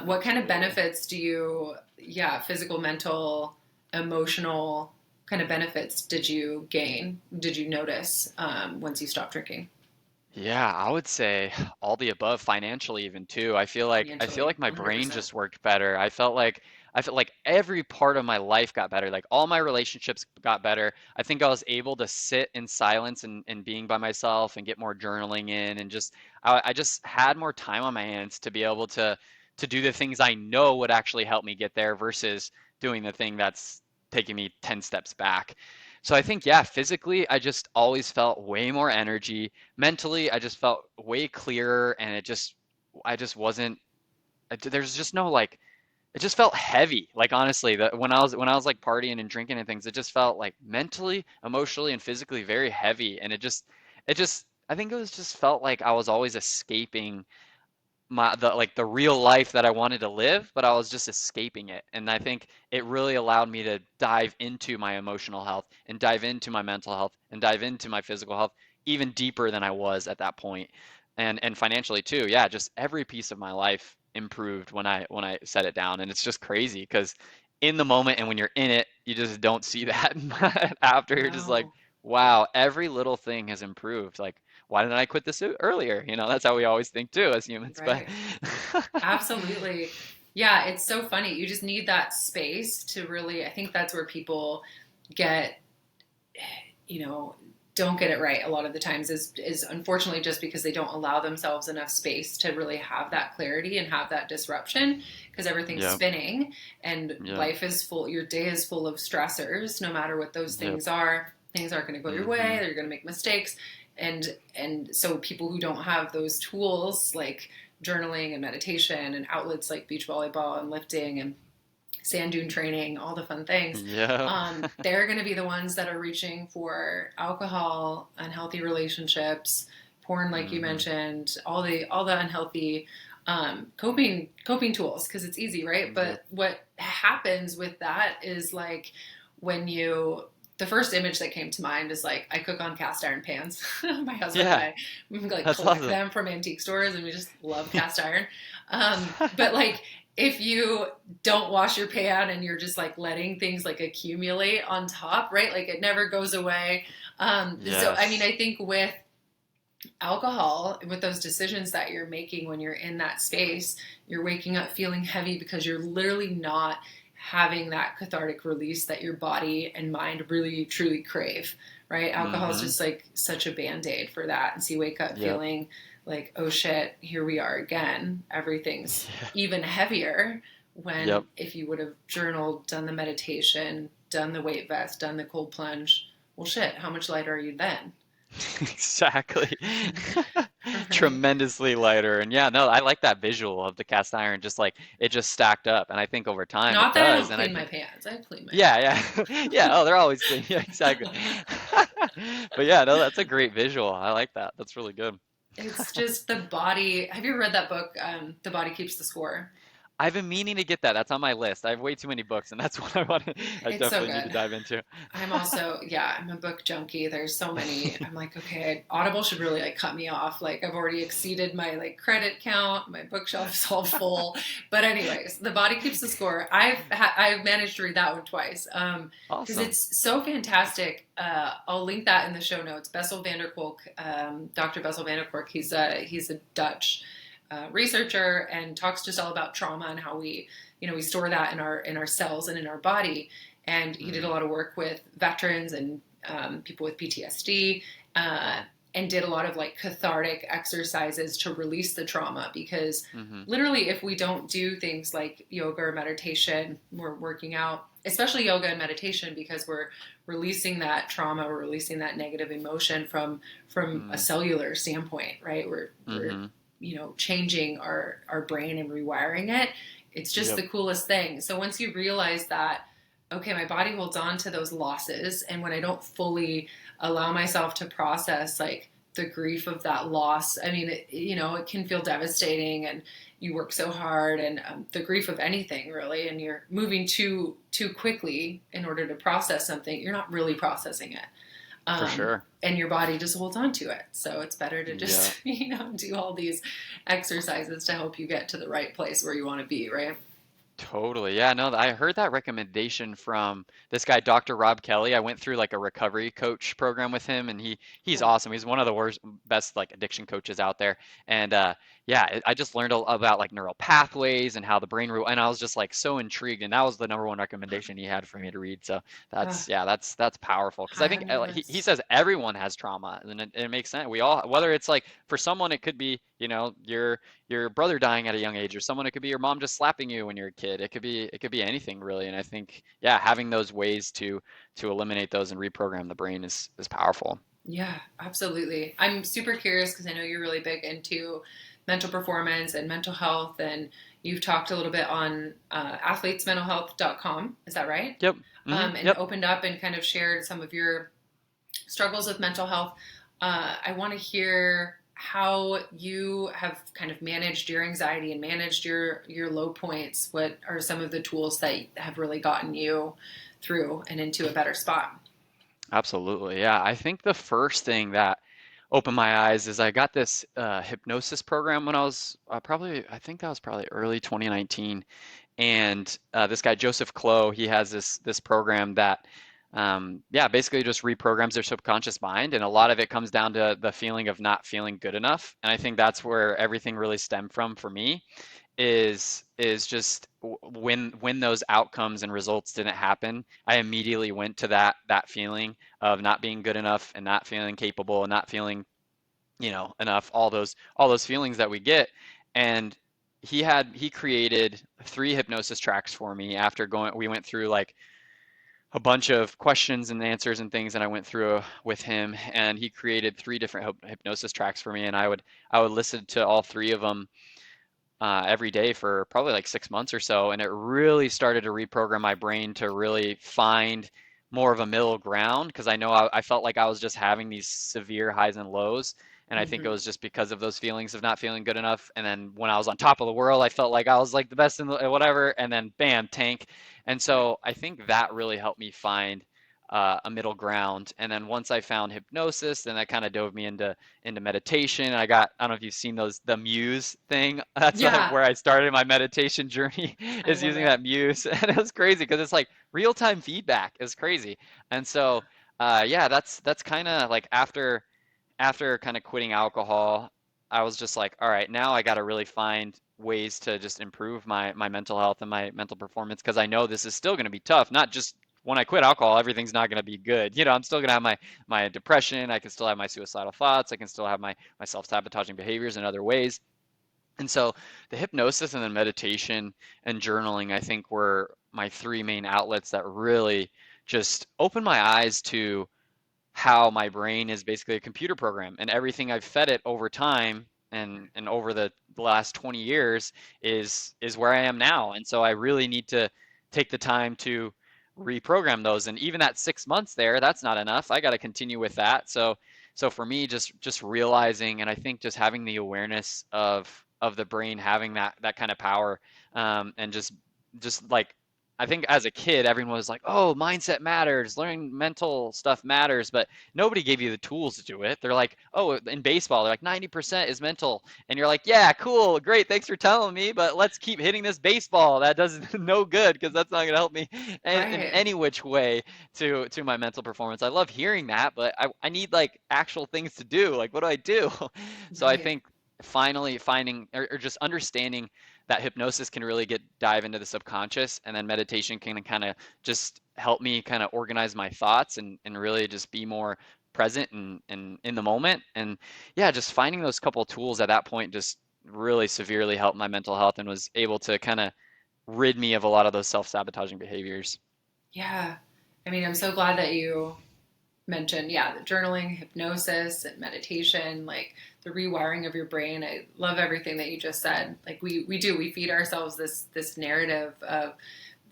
What kind of Totally. benefits do you, yeah, physical, mental, emotional kind of benefits did you gain? Did you notice once you stopped drinking Yeah, I would say all the above financially even too. I feel like financially? my brain 100%. just worked better. I felt like every part of my life got better. Like all my relationships got better. I think I was able to sit in silence and being by myself and get more journaling in and I just had more time on my hands to be able to do the things I know would actually help me get there versus doing the thing that's taking me 10 steps back. So I think, yeah, physically, I just always felt way more energy. Mentally, I just felt way clearer, and I just wasn't, there's just no like, it just felt heavy. Like honestly, that when I was like partying and drinking and things, it just felt like mentally, emotionally, and physically very heavy. And I think it was just felt like I was always escaping the real life that I wanted to live, but I was just escaping it. And I think it really allowed me to dive into my emotional health and dive into my mental health and dive into my physical health even deeper than I was at that point. And financially too. Yeah, just every piece of my life improved when I set it down. And it's just crazy because in the moment and when you're in it, you just don't see that. After you're just like, No. wow, every little thing has improved. Like why didn't I quit this earlier? That's how we always think too as humans. But Right. Absolutely. Yeah, it's so funny. You just need that space to really, I think that's where people get, you know, don't get it right a lot of the times is unfortunately just because they don't allow themselves enough space to really have that clarity and have that disruption because everything's yep, spinning and yep, life is full, your day is full of stressors, no matter what those yep. things are. Things aren't going to go your way, Hmm. you're going to make mistakes. And so people who don't have those tools like journaling and meditation and outlets like beach volleyball and lifting and sand dune training, all the fun things, Yeah. they're going to be the ones that are reaching for alcohol, unhealthy relationships, porn, like you Hmm. mentioned, all the unhealthy coping tools, because it's easy, right? Yep. But what happens with that is like when you the first image that came to mind is like I cook on cast iron pans. My husband and Yeah, I we like that's collect awesome. them from antique stores, and we just love cast iron. But like if you don't wash your pan and you're just like letting things like accumulate on top, right? Like it never goes away. So I mean, Yes. I think with alcohol, with those decisions that you're making when you're in that space, you're waking up feeling heavy because you're literally not having that cathartic release that your body and mind really truly crave, right? Alcohol is Hmm. just like such a band-aid for that. And so you wake up Yep. feeling like, oh shit, here we are again. Everything's Yeah. even heavier, when Yep. if you would have journaled, done the meditation, done the weight vest, done the cold plunge, well shit, how much lighter are you then? Exactly. Right? Tremendously lighter. And yeah, no, I like that visual of the cast iron, just like it just stacked up. And I think over time it Not that I does. don't And I clean my think, pans. I clean my yeah, yeah. Yeah. Oh, they're always clean. Yeah, exactly. pans. But yeah, no, that's a great visual. I like that. That's really good. It's just the body. Have you ever read that book, The Body Keeps the Score? I've been meaning to get that. That's on my list. I have way too many books, and that's what I want to, I It's so definitely need to good. dive into. I'm also, yeah, I'm a book junkie. There's so many. I'm like, okay, Audible should really like cut me off. Like I've already exceeded my like credit count. My bookshelf is all full. But anyways, The Body Keeps the Score. I've managed to read that one twice. Because Awesome. it's so fantastic. I'll link that in the show notes. Bessel van der Kolk, Dr. Bessel van der Kolk. He's a Dutch researcher and talks just all about trauma and how we store that in our cells and in our body. And he did a Mm, lot of work with veterans and people with PTSD, and did a lot of like cathartic exercises to release the trauma. Because mm-hmm. literally, if we don't do things like yoga or meditation, we're working out, especially yoga and meditation, because we're releasing that trauma, we're releasing that negative emotion from a Mm, cellular standpoint, right? We're mm-hmm. changing our brain and rewiring it. It's just Yep. the coolest thing. So once you realize that, okay, my body holds on to those losses, and when I don't fully allow myself to process like the grief of that loss, I mean, it can feel devastating, and you work so hard, and the grief of anything really, and you're moving too quickly in order to process something, you're not really processing it. For sure. And your body just holds on to it. So it's better to Yeah. just, do all these exercises to help you get to the right place where you want to be, right? Totally. Yeah, no, I heard that recommendation from this guy, Dr. Rob Kelly. I went through like a recovery coach program with him, and he's Cool. awesome. He's one of the best like addiction coaches out there. And yeah, I just learned about like neural pathways and how the brain and I was just like so intrigued, and that was the number one recommendation he had for me to read. So Uh, that's powerful because I think he Hundreds. says everyone has trauma, and it makes sense. We all, whether it's like for someone it could be, your brother dying at a young age, or someone, it could be your mom just slapping you when you're a kid. It could be anything really. And I think, yeah, having those ways to eliminate those and reprogram the brain is powerful. Yeah, absolutely. I'm super curious because I know you're really big into mental performance and mental health, and you've talked a little bit on athletesmentalhealth.com. Is that right? Yep. And Yep. opened up and kind of shared some of your struggles with mental health. I want to hear how you have kind of managed your anxiety and managed your low points. What are some of the tools that have really gotten you through and into a better spot? Absolutely. Yeah. I think the first thing that opened my eyes is I got this hypnosis program when I was I think that was probably early 2019. And this guy Joseph Clow, he has this program that yeah, basically just reprograms their subconscious mind, and a lot of it comes down to the feeling of not feeling good enough. And I think that's where everything really stemmed from for me, is just when those outcomes and results didn't happen, I immediately went to that feeling of not being good enough and not feeling capable and not feeling, enough, all those feelings that we get. And he created 3 hypnosis tracks for me after going we went through like a bunch of questions and answers and things that I went through with him, and he created 3 different hypnosis tracks for me, and I would listen to all 3 of them every day for probably like 6 months or so, and it really started to reprogram my brain to really find more of a middle ground because I know I felt like I was just having these severe highs and lows. And I think it Hmm. was just because of those feelings of not feeling good enough. And then when I was on top of the world, I felt like I was like the best in the whatever. And then bam, tank. And Right. so I think that really helped me find a middle ground. And then once I found hypnosis, then that kind of dove me into meditation. I don't know if you've seen those the Muse thing. That's Yeah, where I started my meditation journey I is love using it. that Muse, and it was crazy because it's like real-time feedback. It's crazy, and so yeah, that's kind of like after kind of quitting alcohol, I was just like, all right, now I got to really find ways to just improve my mental health and my mental performance because I know this is still going to be tough. Not just when I quit alcohol, everything's not going to be good. I'm still going to have my depression. I can still have my suicidal thoughts. I can still have my self-sabotaging behaviors in other ways. And so the hypnosis and then meditation and journaling, I think, were my three main outlets that really just opened my eyes to how my brain is basically a computer program, and everything I've fed it over time and over the last 20 years is where I am now. And so I really need to take the time to reprogram those. And even that 6 months there, that's not enough. I got to continue with that. So for me, just realizing, and I think just having the awareness of the brain having that kind of power, and just like I think as a kid, everyone was like, "Oh, mindset matters, learning mental stuff matters," but nobody gave you the tools to do it. They're like, "Oh, in baseball, they're like 90% is mental," and you're like, "Yeah, cool, great, thanks for telling me, but let's keep hitting this baseball. That does no good because that's not gonna help me in Right. any which way to my mental performance." I love hearing that, but I need like actual things to do. Like, what do I do? So I Right. think finally finding or just understanding that hypnosis can really dive into the subconscious, and then meditation can kind of just help me kind of organize my thoughts and really just be more present and in the moment. And yeah, just finding those couple tools at that point just really severely helped my mental health and was able to kind of rid me of a lot of those self-sabotaging behaviors. Yeah. I mean, I'm so glad that you mentioned, yeah, the journaling, hypnosis, and meditation, like the rewiring of your brain. I love everything that you just said. Like we feed ourselves this narrative of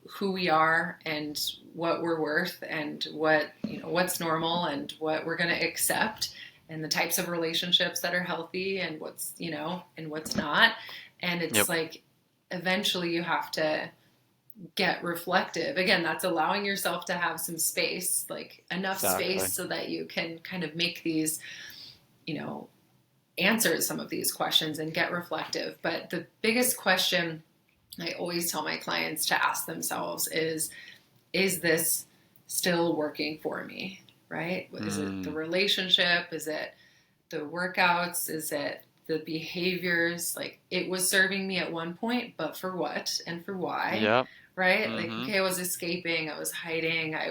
who we are and what we're worth and what's normal and what we're going to accept and the types of relationships that are healthy and and what's not. And it's Yep, like eventually you have to get reflective. Again, that's allowing yourself to have some space, like enough space exactly. so that you can kind of make these, you know, answer some of these questions and get reflective. But the biggest question I always tell my clients to ask themselves is this still working for me? Right? Is it the Mm, relationship? Is it the workouts? Is it the behaviors? Like it was serving me at one point, but for what and for why? yep. Right? Like, Mm-hmm. okay, I was escaping, I was hiding, I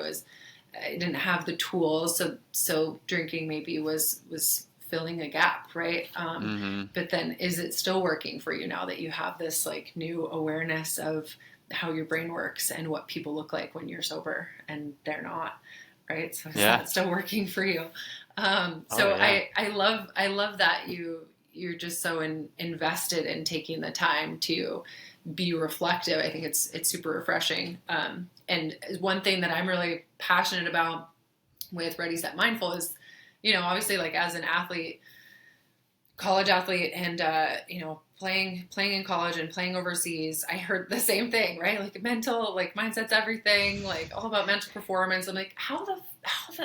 didn't have the tools, so drinking maybe was filling a gap, right? Mm-hmm. But then, is it still working for you now that you have this like new awareness of how your brain works and what people look like when you're sober and they're not, right? So is Yeah. that still working for you? Oh So yeah. I love that you're just so invested in taking the time to be reflective. I think it's super refreshing. And one thing that I'm really passionate about with Ready Set Mindful is, obviously like as an athlete, college athlete, and playing in college and playing overseas, I heard the same thing, right? Like mental, like mindset's everything, like all about mental performance. I'm like, how the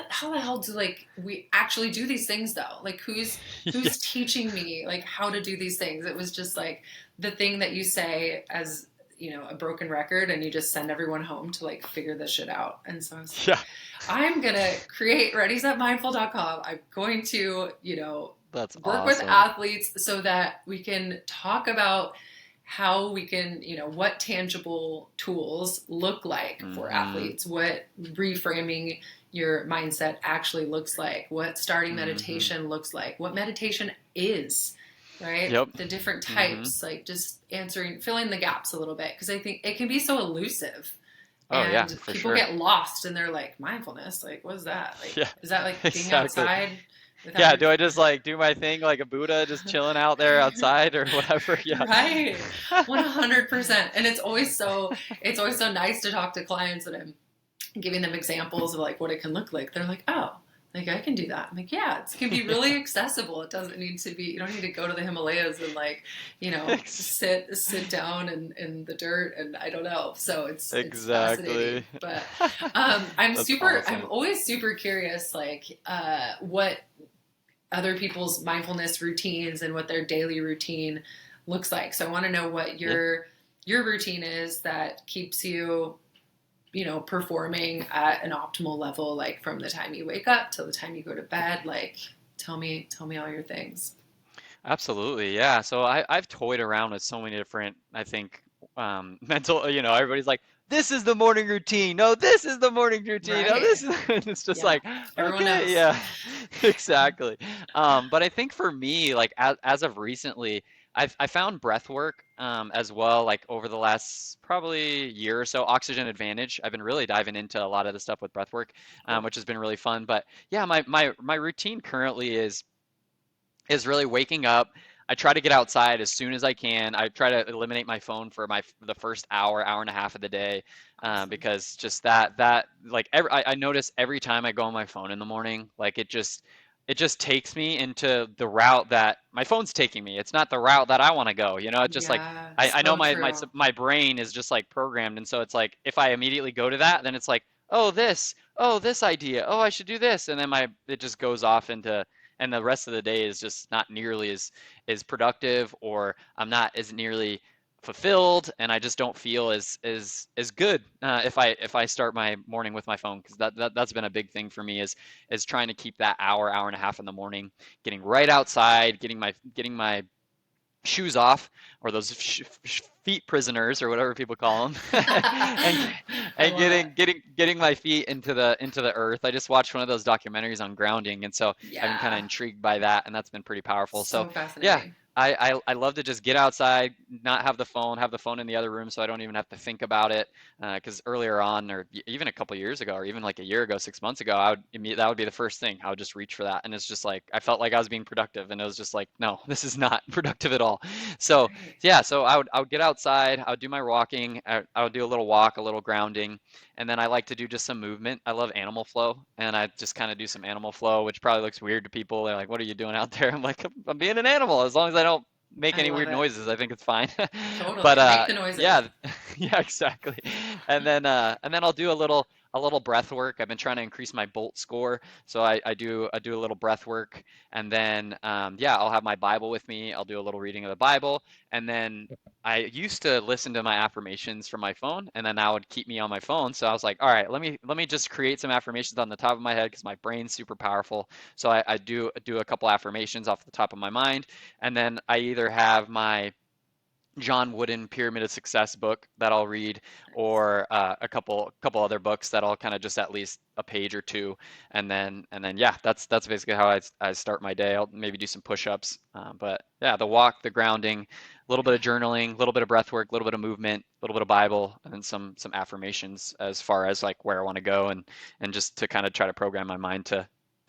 hell do like we actually do these things though? Like Yeah. who's teaching me like how to do these things? It was just like the thing that you say as a broken record, and you just send everyone home to like figure this shit out. And so I was like, Yeah. I'm gonna create readysetmindful.com. I'm going to That's work with awesome. athletes so that we can talk about how we can, what tangible tools look like for Mm-hmm. athletes, what reframing your mindset actually looks like, what starting Mm-hmm. meditation looks like, what meditation is, right? Yep. The different Mm-hmm. types, like just filling the gaps a little bit, because I think it can be so elusive. Oh yeah, And for people sure. get lost and they're like, mindfulness, like, what is that? Like, Yeah, is that like being exactly. outside without Yeah, your do I just like do my thing like a Buddha, just chilling out there outside or whatever? Yeah. right. 100%. And it's always so nice to talk to clients that I'm giving them examples of like what it can look like. They're like, oh, like I can do that. I'm like, yeah, it can be really accessible. It doesn't need to be, you don't need to go to the Himalayas and like, sit down in the dirt and I don't know. So it's fascinating. Exactly. But That's I'm awesome. always super curious, like what other people's mindfulness routines and what their daily routine looks like. So I want to know what Yeah. your routine is that keeps you performing at an optimal level, like from the time you wake up till the time you go to bed. Like, tell me all your things. Absolutely, yeah. So I've toyed around with so many different, I think, mental, everybody's like, this is the morning routine. No, this is the morning routine. No, Right. this is, it's just Yeah. like, Everyone okay, knows. yeah, exactly. But I think for me, like as of recently, I found breath work as well, like over the last probably year or so, Oxygen Advantage. I've been really diving into a lot of the stuff with breath work, Cool. which has been really fun. But yeah, my routine currently is really waking up. I try to get outside as soon as I can. I try to eliminate my phone for the first hour and a half of the day, Awesome. because just that like I notice every time I go on my phone in the morning, like it just takes me into the route that my phone's taking me. It's not the route that I want to go. It's just like Yeah. I know So my true. my brain is just like programmed, and so it's like if I immediately go to that, then it's like oh this idea, oh I should do this, and then my it just goes off into and the rest of the day is just not nearly as productive, or I'm not as nearly fulfilled, and I just don't feel as good if I start my morning with my phone, because that's been a big thing for me is trying to keep that hour and a half in the morning, getting right outside, getting my shoes off, or those feet prisoners or whatever people call them, and I and love it. getting my feet into the earth. I just watched one of those documentaries on grounding, and so I've been kind of Yeah. intrigued by that, and that's been pretty powerful. So So yeah, fascinating. I love to just get outside, not have the phone in the other room, so I don't even have to think about it. Because earlier on, or even a couple years ago, or even like a year ago, 6 months ago, that would be the first thing. I would just reach for that, and it's just like I felt like I was being productive, and it was just like, no, this is not productive at all. So Right. yeah, so I would get outside, I would do my walking, I would do a little walk, a little grounding, and then I like to do just some movement. I love animal flow, and I just kind of do some animal flow, which probably looks weird to people. They're like, "What are you doing out there?" I'm like, "I'm being an animal. As long as I don't make I any love weird it. noises, I think it's fine." But Totally. Make the noises. yeah, yeah, exactly. And then I'll do a little breath work. I've been trying to increase my Bolt score, so I do a little breath work, and then yeah, I'll have my Bible with me. I'll do a little reading of the Bible, and then I used to listen to my affirmations from my phone, and then that would keep me on my phone. So I was like, all right, let me just create some affirmations on the top of my head, because my brain's super powerful. So I do a couple affirmations off the top of my mind, and then I either have my John Wooden Pyramid of Success book that I'll read, Nice. or a couple other books that I'll kind of just at least a page or two, and then yeah, that's basically how I start my day. I'll maybe do some push-ups, but yeah, the walk, the grounding, a little bit of journaling, a little bit of breath work, a little bit of movement, a little bit of Bible, and then some affirmations as far as like where I want to go, and just to kind of try to program my mind to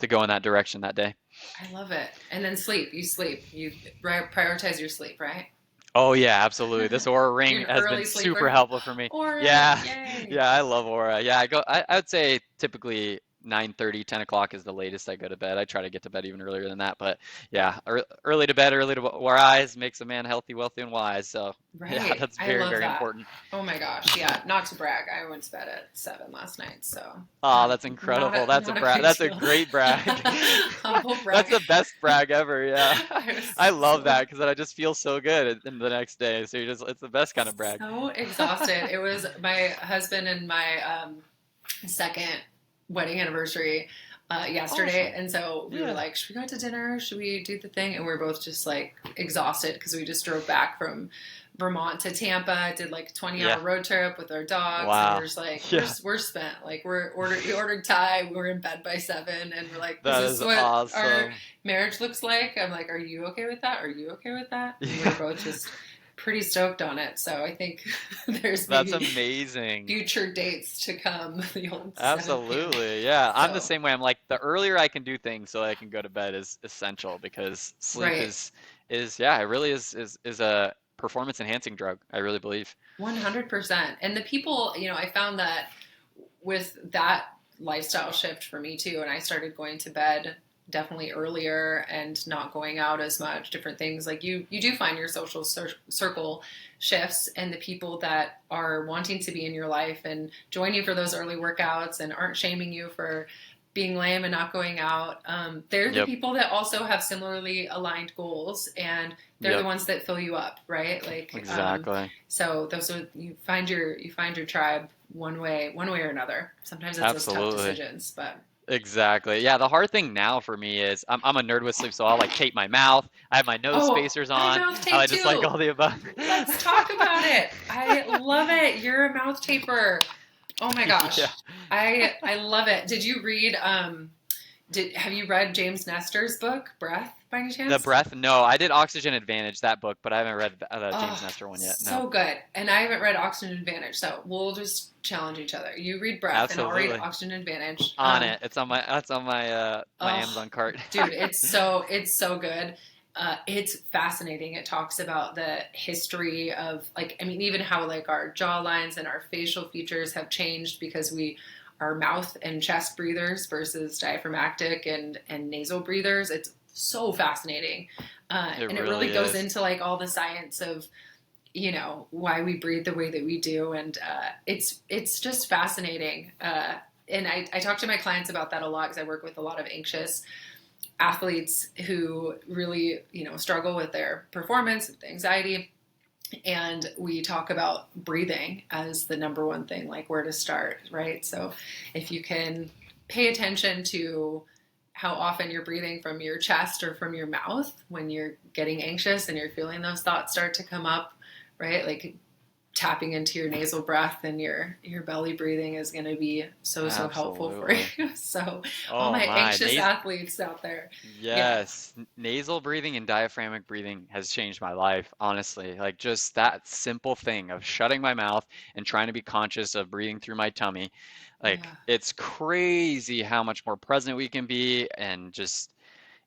go in that direction that day. I love it. And then sleep. You sleep. You prioritize your sleep, right? Oh yeah, absolutely. This Aura You're ring an has been early super sleeper. helpful for me. Aura, Yeah, yay. yeah, I love Aura. Yeah, I would say typically 9:30, 10 o'clock is the latest I go to bed. I try to get to bed even earlier than that, but yeah, early to bed, early to rise makes a man healthy, wealthy, and wise. So yeah, Right. that's I very, love very that. important. Oh my gosh. Yeah. Not to brag. I went to bed at 7 last night. So Oh, that's incredible. That's a not a brag. big That's a deal. great brag. Humble That's brag. the best brag ever. Yeah. I was I love so that because then I just feel so good in the next day. So it's the best kind of brag. so exhausted. It was my husband and my second wedding anniversary yesterday, Awesome. and so we were Yeah. like, "Should we go out to dinner? Should we do the thing?" And we are both just like exhausted because we just drove back from Vermont to Tampa, did like a 20-hour Yeah. road trip with our dogs, and we're Wow. just like, Yeah. we're spent. Like we ordered Thai, we were in bed by 7, and we're like, "Is That this is what our awesome. marriage looks like?" I'm like, "Are you okay with that? Are you okay with that?" And we were Yeah. both just pretty stoked on it. So I think there's That's maybe amazing. future dates to come. The old 7 p.m. Absolutely. Yeah. I'm the So, same way. I'm like the earlier I can do things so I can go to bed is essential because sleep right. is yeah, it really is a performance enhancing drug. I really believe. 100%. And the people, I found that with that lifestyle shift for me too, and I started going to bed definitely earlier and not going out as much, different things like you do find your social circle shifts, and the people that are wanting to be in your life and join you for those early workouts and aren't shaming you for being lame and not going out, they're the Yep. people that also have similarly aligned goals, and they're the Yep. ones that fill you up, right? Like, Exactly. so those are, you find your tribe one way or another. Sometimes it's those tough Absolutely. decisions, but Exactly. Yeah, the hard thing now for me is I'm a nerd with sleep, so I'll like tape my mouth. I have my nose oh, spacers I on. mouth I tape just like too. all the above. Let's talk about it. I love it. You're a mouth taper. Oh my Yeah. gosh. I love it. Did you read have you read James Nestor's book, Breath, by any The chance? breath? No, I did Oxygen Advantage, that book, but I haven't read the James Oh, Nestor one yet. No. so good. And I haven't read Oxygen Advantage, so we'll just challenge each other. You read Breath and I'll read Absolutely. Oxygen Advantage. On it. That's on my my Oh, Amazon cart. dude, it's so good. It's fascinating. It talks about the history of, like, I mean, even how like our jaw lines and our facial features have changed because we are mouth and chest breathers versus diaphragmatic and nasal breathers. It's so fascinating, It and it really really goes is. into like all the science of why we breathe the way that we do, and it's just fascinating. And I talk to my clients about that a lot because I work with a lot of anxious athletes who really, struggle with their performance, with anxiety. And we talk about breathing as the number one thing, like where to start, right? So if you can pay attention to how often you're breathing from your chest or from your mouth when you're getting anxious and you're feeling those thoughts start to come up, right? Like tapping into your nasal breath and your belly breathing is going to be so helpful for Absolutely. you. So all Oh my my. anxious athletes out there, yeah. Yes, nasal breathing and diaphragmatic breathing has changed my life, honestly. Like just that simple thing of shutting my mouth and trying to be conscious of breathing through my tummy. Like Yeah. it's crazy how much more present we can be and just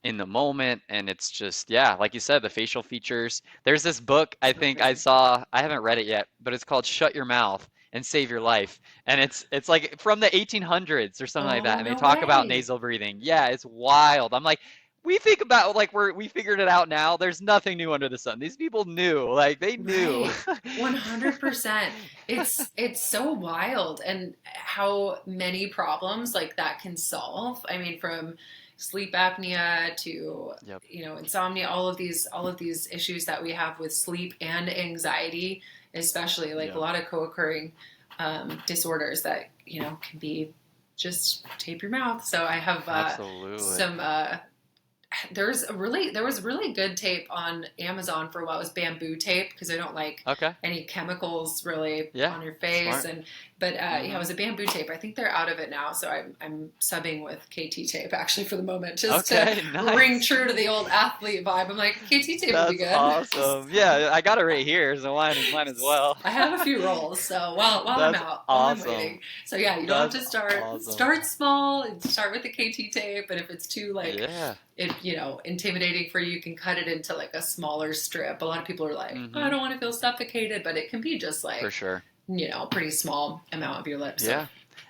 in the moment. And it's just, yeah, like you said, the facial features. There's this book I So think I crazy. saw, I haven't read it yet, but it's called Shut Your Mouth and Save Your Life. And it's like from the 1800s or something like Oh, that. And they no talk about way. nasal breathing. Yeah, it's wild. I'm like, we think about like we figured it out now. There's nothing new under the sun. These people knew, like they knew. Right. 100%. It's so wild, and how many problems like that can solve. I mean, from sleep apnea to, Yep, insomnia, all of these issues that we have with sleep and anxiety, especially like a yep, lot of co-occurring disorders that, can be just tape your mouth. So I have absolutely. some there was really good tape on Amazon for a while. It was bamboo tape because I don't like Okay. any chemicals really Yeah, on your face, smart. but yeah, it Mm-hmm. was a bamboo tape. I think they're out of it now, so I'm subbing with KT tape actually for the moment, just to Okay, ring nice. true to the old athlete vibe. I'm like, KT tape would be That's good. awesome. Yeah, I got it right here, so mine as well. I have a few rolls, so while I'm That's out, while I'm awesome. waiting. So yeah, you don't have That's to start awesome. start small and start with the KT tape, and if it's too like Yeah. intimidating for you, you can cut it into like a smaller strip. A lot of people are like, oh, I Mm-hmm. don't want to feel suffocated, but it can be just For like, sure. pretty small amount of your lips. So Yeah.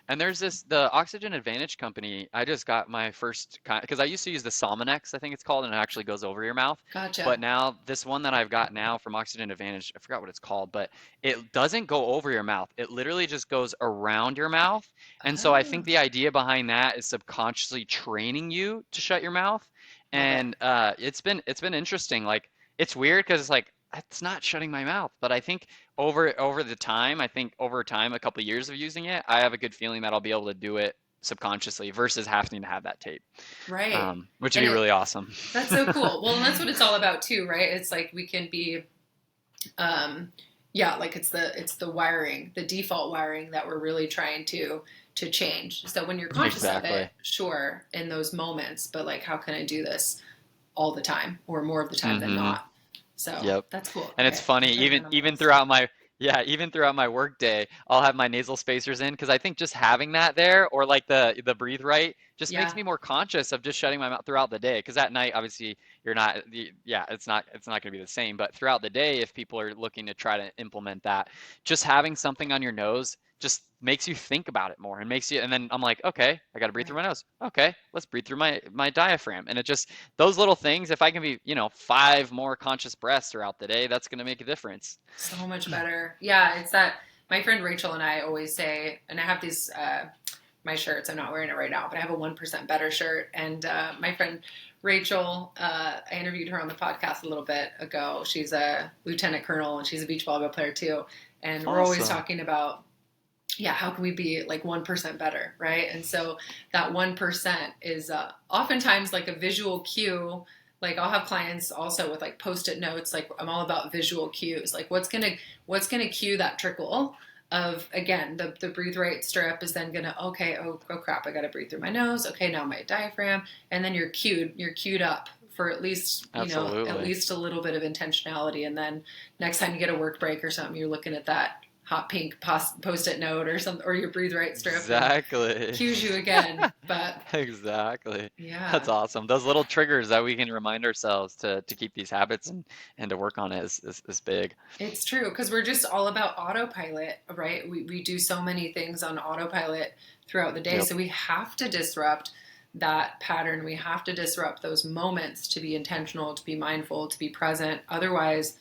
And there's the Oxygen Advantage company. I just got my first kind because I used to use the Sominex, I think it's called, and it actually goes over your mouth. gotcha. But now this one that I've got now from Oxygen Advantage, I forgot what it's called, but it doesn't go over your mouth. It literally just goes around your mouth. And so I Oh, think the idea behind that is subconsciously training you to shut your mouth. love it. And it's been interesting. Like it's weird because it's like it's not shutting my mouth, but I think I think over time, a couple of years of using it, I have a good feeling that I'll be able to do it subconsciously versus having to have that tape, Right. which would And be really awesome. that's so cool. Well, and that's what it's all about too, right? It's like we can be, um, yeah, like it's the wiring, the default wiring that we're really trying to change. So when you're conscious of it, Exactly. sure, in those moments, but like, how can I do this all the time or more of the time than Hmm. not? So Yep. that's cool. And it's Okay, I'm funny, putting even that on my even list. throughout my yeah, even throughout my work day, I'll have my nasal spacers in because I think just having that there or like the breathe right just makes Yeah, me more conscious of just shutting my mouth throughout the day. Because at night, obviously, you're not yeah, it's not going to be the same. But throughout the day, if people are looking to try to implement that, just having something on your nose just makes you think about it more and makes you and then I'm like, okay, I got to breathe through my right. nose. Okay, let's breathe through my diaphragm. And it just those little things, if I can be, five more conscious breaths throughout the day, that's going to make a difference. So much better. Yeah, it's that my friend Rachel and I always say, and I have these my shirts. I'm not wearing it right now, but I have a 1% better shirt. And my friend Rachel, I interviewed her on the podcast a little bit ago. She's a lieutenant colonel and she's a beach volleyball player too. And we're always Awesome. talking about, yeah, how can we be like 1% better, right? And so that 1% is oftentimes like a visual cue. Like I'll have clients also with like post-it notes. Like I'm all about visual cues. Like what's gonna cue that trickle of again the breathe right strip is then gonna okay, oh crap, I gotta breathe through my nose. Okay, now my diaphragm, and then you're cued up for at least at Absolutely. least a little bit of intentionality. And then next time you get a work break or something, you're looking at that hot pink post-it note or something, or your breathe right strip, and Exactly. cues you again. But Exactly. That's yeah, awesome. Those little triggers that we can remind ourselves to keep these habits and to work on it is big. it's true because we're just all about autopilot, right? We do so many things on autopilot throughout the day, Yep. so we have to disrupt that pattern. We have to disrupt those moments to be intentional, to be mindful, to be present. Otherwise,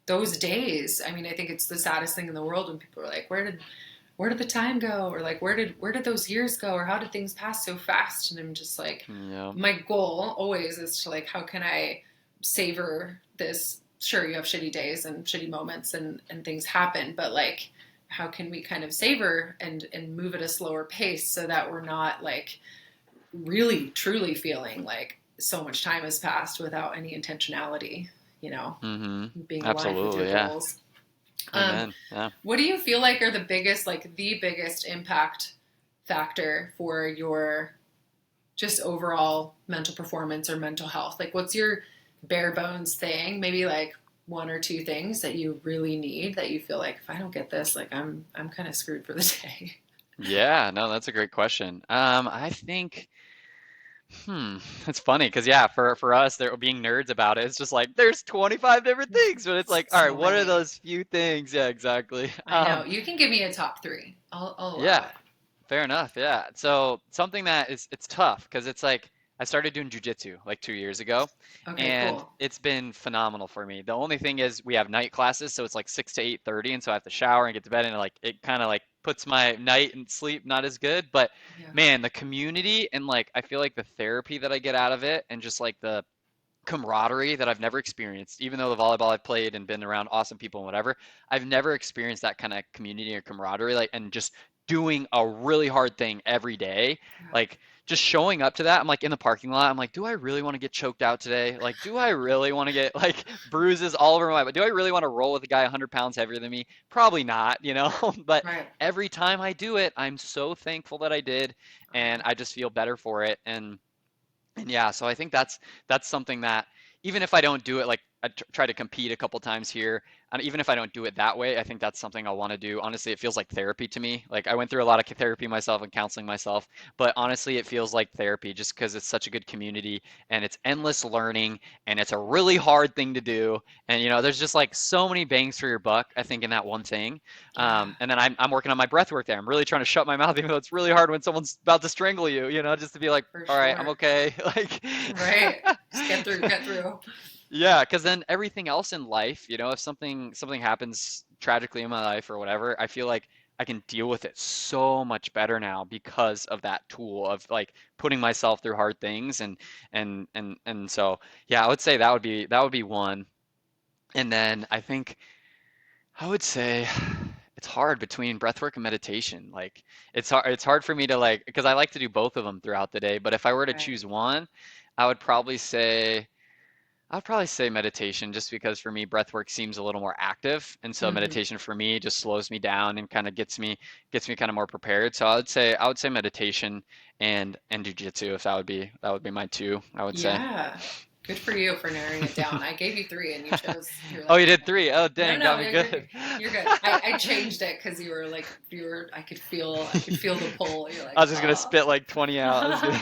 those days, I mean, I think it's the saddest thing in the world when people are like, where did the time go, or like where did those years go, or how did things pass so fast? And I'm just like, Yep. my goal always is to like, how can I savor this? Sure, you have shitty days and shitty moments, and things happen, but like, how can we kind of savor and move at a slower pace so that we're not like really truly feeling like so much time has passed without any intentionality, you know Mm-hmm. being aligned with your Absolutely. Yeah. goals. um, Amen. Yeah. what do you feel like are the biggest impact factor for your just overall mental performance or mental health? Like, what's your bare bones thing? Maybe like one or two things that you really need that you feel like if I don't get this, like I'm kind of screwed for the day. Yeah, no, that's a great question. I think it's funny because yeah, for us, there being nerds about it, it's just like there's 25 different things, but it's like, all right, So what are many. those few things? Yeah, exactly. I know. You can give me a top three. I'll allow Yeah, it. fair enough. Yeah. So something that it's tough because it's like I started doing jujitsu like 2 years ago, Okay, and cool. it's been phenomenal for me. The only thing is we have night classes, so it's like 6 to 8:30, and so I have to shower and get to bed, and like it kind of like puts my night and sleep not as good. But Yeah. man, the community and like I feel like the therapy that I get out of it, and just like the camaraderie that I've never experienced, even though the volleyball I've played and been around awesome people and whatever, I've never experienced that kind of community or camaraderie, like, and just doing a really hard thing every day, Yeah. like just showing up to that. I'm like in the parking lot. I'm like, do I really want to get choked out today? Like, do I really want to get like bruises all over my, but do I really want to roll with a guy 100 pounds heavier than me? Probably not. But Right. every time I do it, I'm so thankful that I did, and Uh, I just feel better for it. And yeah, so I think that's something that even if I don't do it, like I try to compete a couple times here, and even if I don't do it that way, I think that's something I want to do. Honestly, it feels like therapy to me. Like I went through a lot of therapy myself and counseling myself, but honestly, it feels like therapy just because it's such a good community and it's endless learning and it's a really hard thing to do. And there's just like so many bangs for your buck, I think, in that one thing. yeah, And then I'm working on my breath work there. I'm really trying to shut my mouth, even though it's really hard when someone's about to strangle you, just to be like, for all right, I'm sure. okay. Like, Right. Just get through, get through. yeah, because then everything else in life, if something happens tragically in my life or whatever, I feel like I can deal with it so much better now because of that tool of like putting myself through hard things and so yeah, I would say that would be one. And then I think I would say it's hard between breathwork and meditation. Like it's hard for me to like because I like to do both of them throughout the day, but if I were to Right. choose one, I would probably say I'd probably say meditation just because for me breathwork seems a little more active, and so Hmm. meditation for me just slows me down and kind of gets me kind of more prepared. So I would say meditation and jujitsu if that would be my two, I would say. Yeah. Good for you for narrowing it down. I gave you three and you chose, you're Oh, like, you did okay. three. Oh, No, dang, got no, me you're good. good. You're good. I changed it because you were like, I could feel the pull. You're I like, was just gonna oh. spit like 20 out. I was gonna.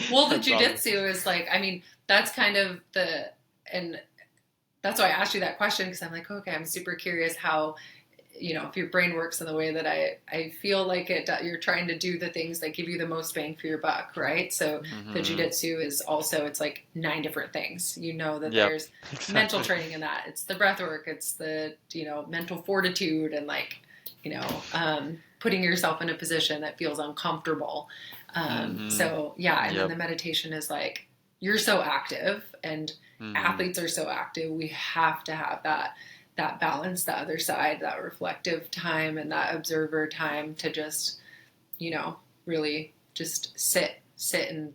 Well, the That's awesome. jujitsu is like, I mean, that's kind of and that's why I asked you that question because I'm like, okay, I'm super curious how, if your brain works in the way that I feel like you're trying to do the things that give you the most bang for your buck, right? So the Hmm. jujitsu is also, it's like 9 different things. You know that Yep. there's mental Exactly. training in that. It's the breath work. It's the, mental fortitude and like, putting yourself in a position that feels uncomfortable. Hmm. So yeah. And then Yep. the meditation is like, you're so active and Hmm. athletes are so active. We have to have that balance, the other side, that reflective time and that observer time to just, really just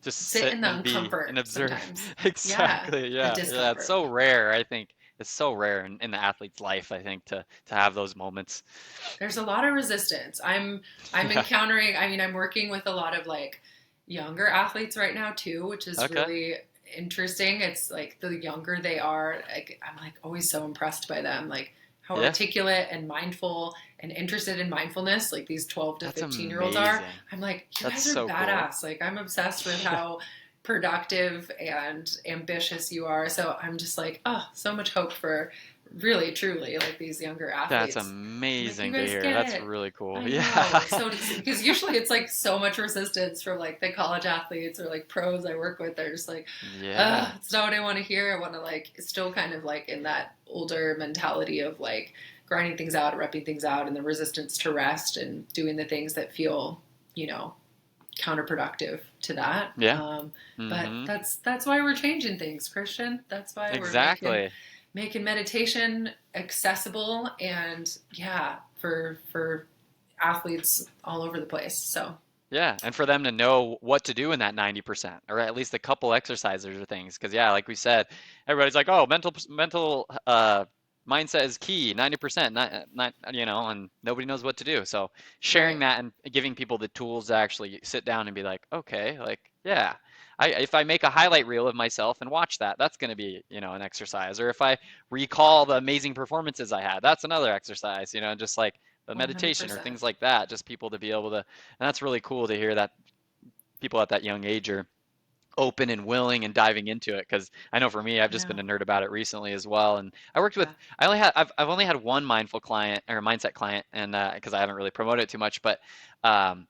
Just sit sit in the and be uncomfort and observe. sometimes. Yeah. Exactly. The Yeah. Yeah. It's discomfort. so rare. I think it's so rare in the athlete's life, I think, to have those moments. There's a lot of resistance. I'm Yeah. encountering, I mean, I'm working with a lot of like younger athletes right now too, which is Okay. really interesting. It's like the younger they are, like I'm like always so impressed by them, like how Yeah. articulate and mindful and interested in mindfulness like these 12 to That's 15-year-olds are. amazing. I'm like, you That's guys are so cool. badass. Like I'm obsessed with Yeah. how productive and ambitious you are. So I'm just like, oh, so much hope for really truly like these younger That's athletes. I'm like, you amazing to guys hear. get That's it. really cool. I Yeah. know. So because usually it's like so much resistance from like the college athletes or like pros I work with. They're just like, Yeah. it's not what I want to hear. I want to like still kind of like in that older mentality of like grinding things out, repping things out, and the resistance to rest and doing the things that feel, you know, counterproductive to that. Yeah. But Hmm. that's why we're changing things, Christian. That's why we're making Exactly. meditation accessible and yeah, for athletes all over the place. So Yeah, and for them to know what to do in that 90%, or at least a couple exercises or things. Because yeah, like we said, everybody's like, "Oh, mental mindset is key, 90%, not and nobody knows what to do." So sharing right, that and giving people the tools to actually sit down and be like, "Okay, like yeah, if I make a highlight reel of myself and watch that, that's going to be, an exercise. Or if I recall the amazing performances I had, that's another exercise, just like the meditation or 100%. things like that, just people to be able to, and that's really cool to hear that people at that young age are open and willing and diving into it. Because I know for me, I've just Yeah, been a nerd about it recently as well. And I worked with, yeah. I've only had one mindful client or mindset client, and because I haven't really promoted it too much, but um,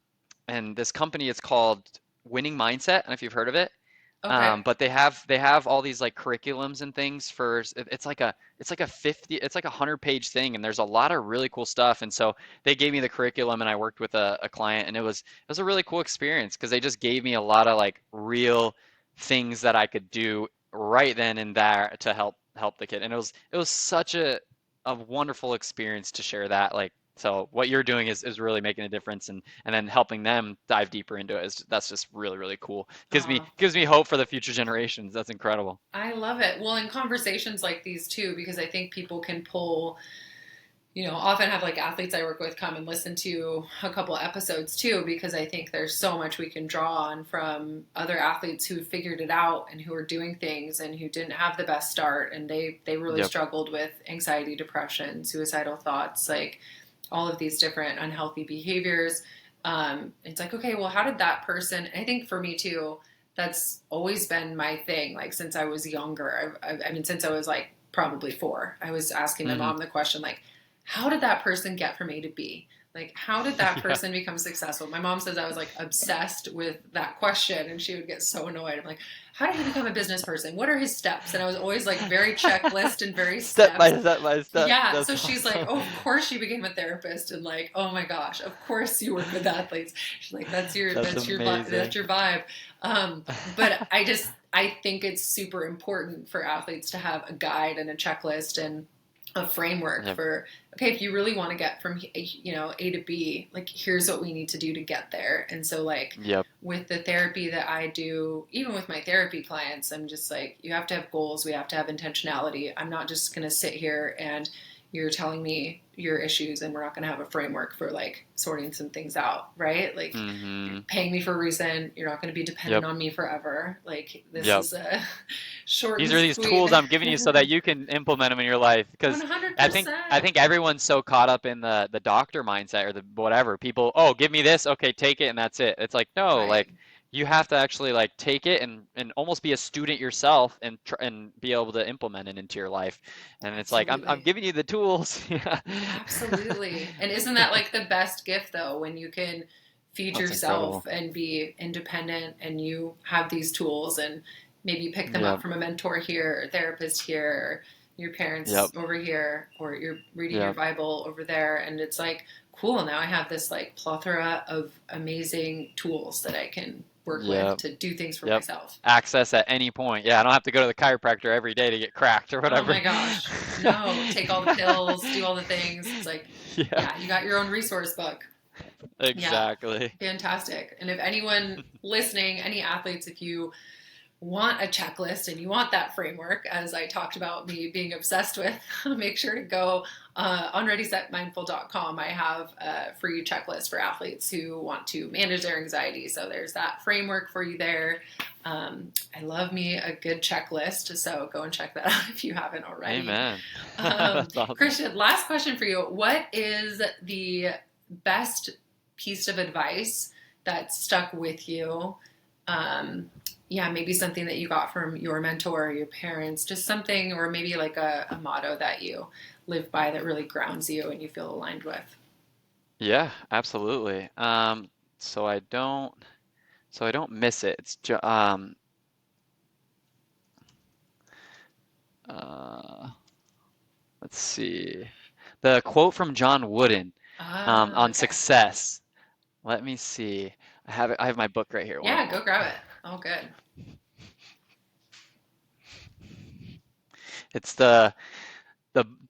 and this company is called Winning Mindset. I don't know if you've heard of it. Okay. But they have all these like curriculums and things for it's like a 100-page thing, and there's a lot of really cool stuff. And so they gave me the curriculum, and I worked with a client, and it was a really cool experience because they just gave me a lot of like real things that I could do right then and there to help the kid. And it was such a wonderful experience to share that. Like, so what you're doing is really making a difference, and then helping them dive deeper into it that's just really, really cool. Uh, Gives me hope for the future generations. That's incredible. I love it. Well, in conversations like these too, because I think people can pull, often have like athletes I work with come and listen to a couple episodes too, because I think there's so much we can draw on from other athletes who figured it out and who are doing things and who didn't have the best start and they really Yep. struggled with anxiety, depression, suicidal thoughts, like all of these different unhealthy behaviors. It's like, okay, well, how did that person? I think for me too, that's always been my thing. Like since I was younger, I mean, since I was like probably 4, I was asking my Hmm. mom the question, like, how did that person get from A to B? Like, how did that Yeah. person become successful? My mom says I was like obsessed with that question and she would get so annoyed. I'm like, how did he become a business person? What are his steps? And I was always like very checklist and very Step steps. by step by step. Yeah, so That's she's like, awesome. "Oh, of course you became a therapist," and like, "Oh my gosh, of course you work with athletes." She's like, That's that's amazing. your vibe." But I think it's super important for athletes to have a guide and a checklist and a framework Yep. for, okay, if you really want to get from A to B, like here's what we need to do to get there. And so like Yep. with the therapy that I do, even with my therapy clients, I'm just like, you have to have goals. We have to have intentionality. I'm not just going to sit here and you're telling me your issues, and we're not going to have a framework for like sorting some things out, right? Like you're Mm-hmm. paying me for a reason. You're not going to be dependent Yep. on me forever. Like this Yep. is a short These and are these sweet. tools I'm giving you so that you can implement them in your life. Because I 100%. think everyone's so caught up in the doctor mindset or the whatever. People, oh, give me this, okay, take it, and that's it. It's like no, Right. like you have to actually like take it and almost be a student yourself and and be able to implement it into your life. And it's like I'm Absolutely. giving you the tools. Yeah. Absolutely. And isn't that like the best gift though, when you can feed That's yourself incredible. and be independent and you have these tools and maybe pick them up Yep. from a mentor here, or therapist here, or your parents Yep. over here, or you're reading your Yep. Bible over there. And it's like, cool, now I have this like plethora of amazing tools that I can work with Yep. to do things for Yep. myself. Access at any point. Yeah, I don't have to go to the chiropractor every day to get cracked or Oh whatever. my gosh. No, take all the pills, do all the things. It's like, Yeah, yeah, you got your own resource book. Yeah, exactly. fantastic. And if anyone listening, any athletes, if you want a checklist and you want that framework, as I talked about me being obsessed with, make sure to go on readysetmindful.com. I have a free checklist for athletes who want to manage their anxiety. So there's that framework for you there. I love me a good checklist, so go and check that out if you haven't already. Amen. That's awesome. Christian, last question for you. What is the best piece of advice that stuck with you? Yeah, maybe something that you got from your mentor or your parents, just something, or maybe like a motto that you live by that really grounds you and you feel aligned with. Yeah, absolutely. So I don't so I don't miss it. It's ju uh let's see. The quote from John Wooden on Okay. success. Let me see. I have my book right here. One Yeah, go moment. grab it. Oh, good. It's the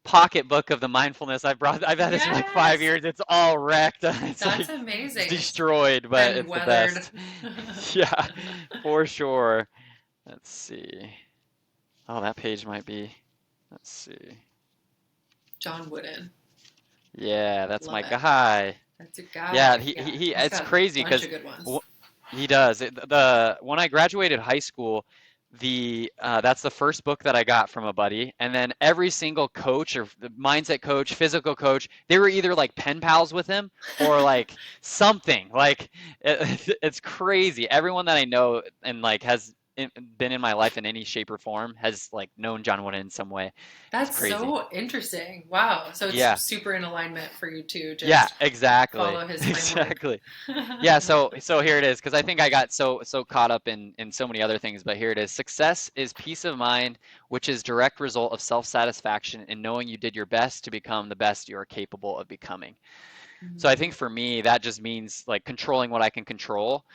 pocket book of the mindfulness. I've had this for like five Yes, years. It's all wrecked. It's that's like it's amazing. It's destroyed, but been it's the weathered. best. Yeah, for sure. Let's see. Oh, that page might be. Let's see. John Wooden. Yeah, that's Love my it. guy. That's a Yeah, guy. Yeah, he he's it's got a crazy bunch because of good ones. he does. The when I graduated high school, that's the first book that I got from a buddy, and then every single coach or the mindset coach, physical coach, they were either like pen pals with him or like something. Like it's crazy. Everyone that I know and like has been in my life in any shape or form has like known John Wooden in some way. It's That's crazy. so interesting. Wow. So it's Yeah. super in alignment for you to Yeah, just exactly. follow his framework. Exactly. Yeah, so here it is because I think I got so caught up in so many other things, but here it is. Success is peace of mind, which is direct result of self-satisfaction in knowing you did your best to become the best you are capable of becoming. So I think Mm, for me, that just means like controlling what I can control,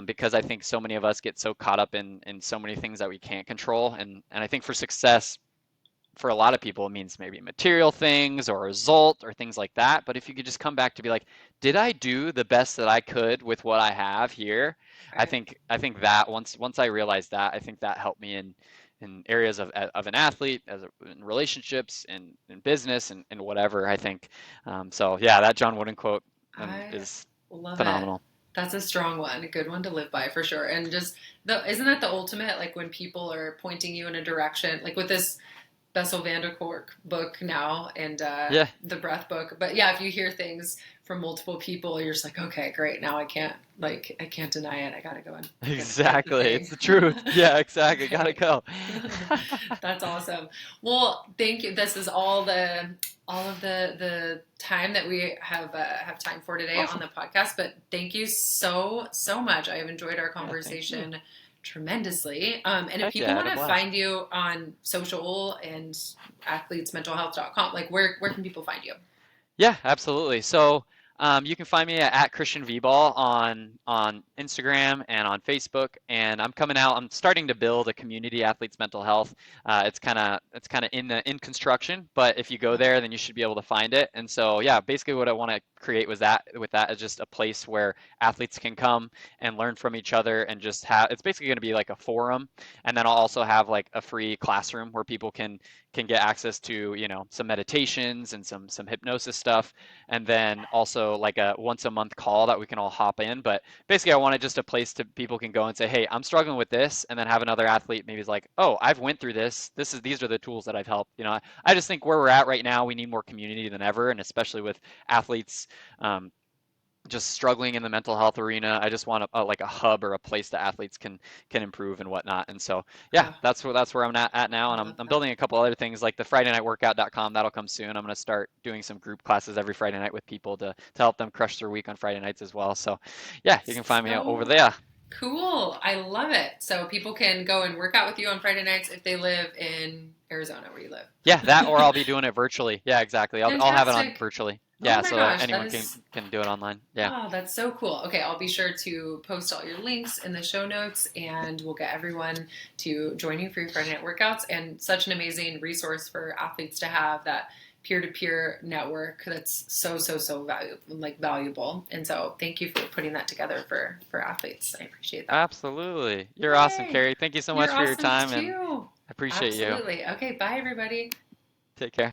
because I think so many of us get so caught up in so many things that we can't control, and I think for success, for a lot of people, it means maybe material things or a result or things like that. But if you could just come back to be like, did I do the best that I could with what I have here? right. I think that once I realized that, I think that helped me in areas of an athlete, in relationships, in business, and whatever. I think so. Yeah, that John Wooden quote I is love it. phenomenal. That's a strong one, a good one to live by for sure. And just the isn't that the ultimate, like when people are pointing you in a direction, like with this Bessel van der Kolk book now and Yeah, the breath book. But yeah, if you hear things from multiple people, you're just like, okay, great. Now I can't deny it. I gotta go and get the exactly. It's thing. the truth. Yeah, exactly. Gotta Right. go. That's awesome. Well, thank you. This is all of the time that we have time for today on Awesome. the podcast. But thank you so much. I have enjoyed our Yeah, thank you. conversation tremendously. And if Heck yeah, people I want had a to blast. find you on social and athletesmentalhealth.com, like where can people find you? Yeah, absolutely. So You can find me at Christian V-Ball on Instagram and on Facebook. And I'm coming out. I'm starting to build a community athletes mental health. It's kind of in construction, but if you go Okay. there, then you should be able to find it. And so yeah, basically what I want to create was that with that is just a place where athletes can come and learn from each other and just have. It's basically going to be like a forum, and then I'll also have like a free classroom where people can get access to some meditations and some hypnosis stuff, and then also like a once a month call that we can all hop in. But basically I wanted just a place to people can go and say, hey, I'm struggling with this, and then have another athlete maybe is like, oh, I've went through this, these are the tools that I've helped. I just think where we're at right now, we need more community than ever, and especially with athletes just struggling in the mental health arena. I just want like a hub or a place that athletes can improve and whatnot. And so yeah, Oh, that's where I'm at now. I And love I'm that. building a couple other things like the FridayNightWorkout.com. That'll come soon. I'm going to start doing some group classes every Friday night with people to help them crush their week on Friday nights as well. So yeah, you can find me over So there. cool. I love it. So people can go and work out with you on Friday nights if they live in Arizona where you Yeah, that or live. I'll be doing it virtually. Yeah, exactly. I'll have it on Fantastic. virtually. Oh Yeah, my so that gosh, that anyone is can do it online. Yeah. oh, that's so cool. Okay, I'll be sure to post all your links in the show notes and we'll get everyone to join you for your Friday night workouts and such an amazing resource for athletes to have that peer-to-peer network that's so valuable. And so thank you for putting that together for athletes. I appreciate that. Absolutely. You're awesome, Yay. Kerri. Thank you so much You're for your awesome time, and too. I appreciate you. Absolutely. Okay, bye everybody. Take care.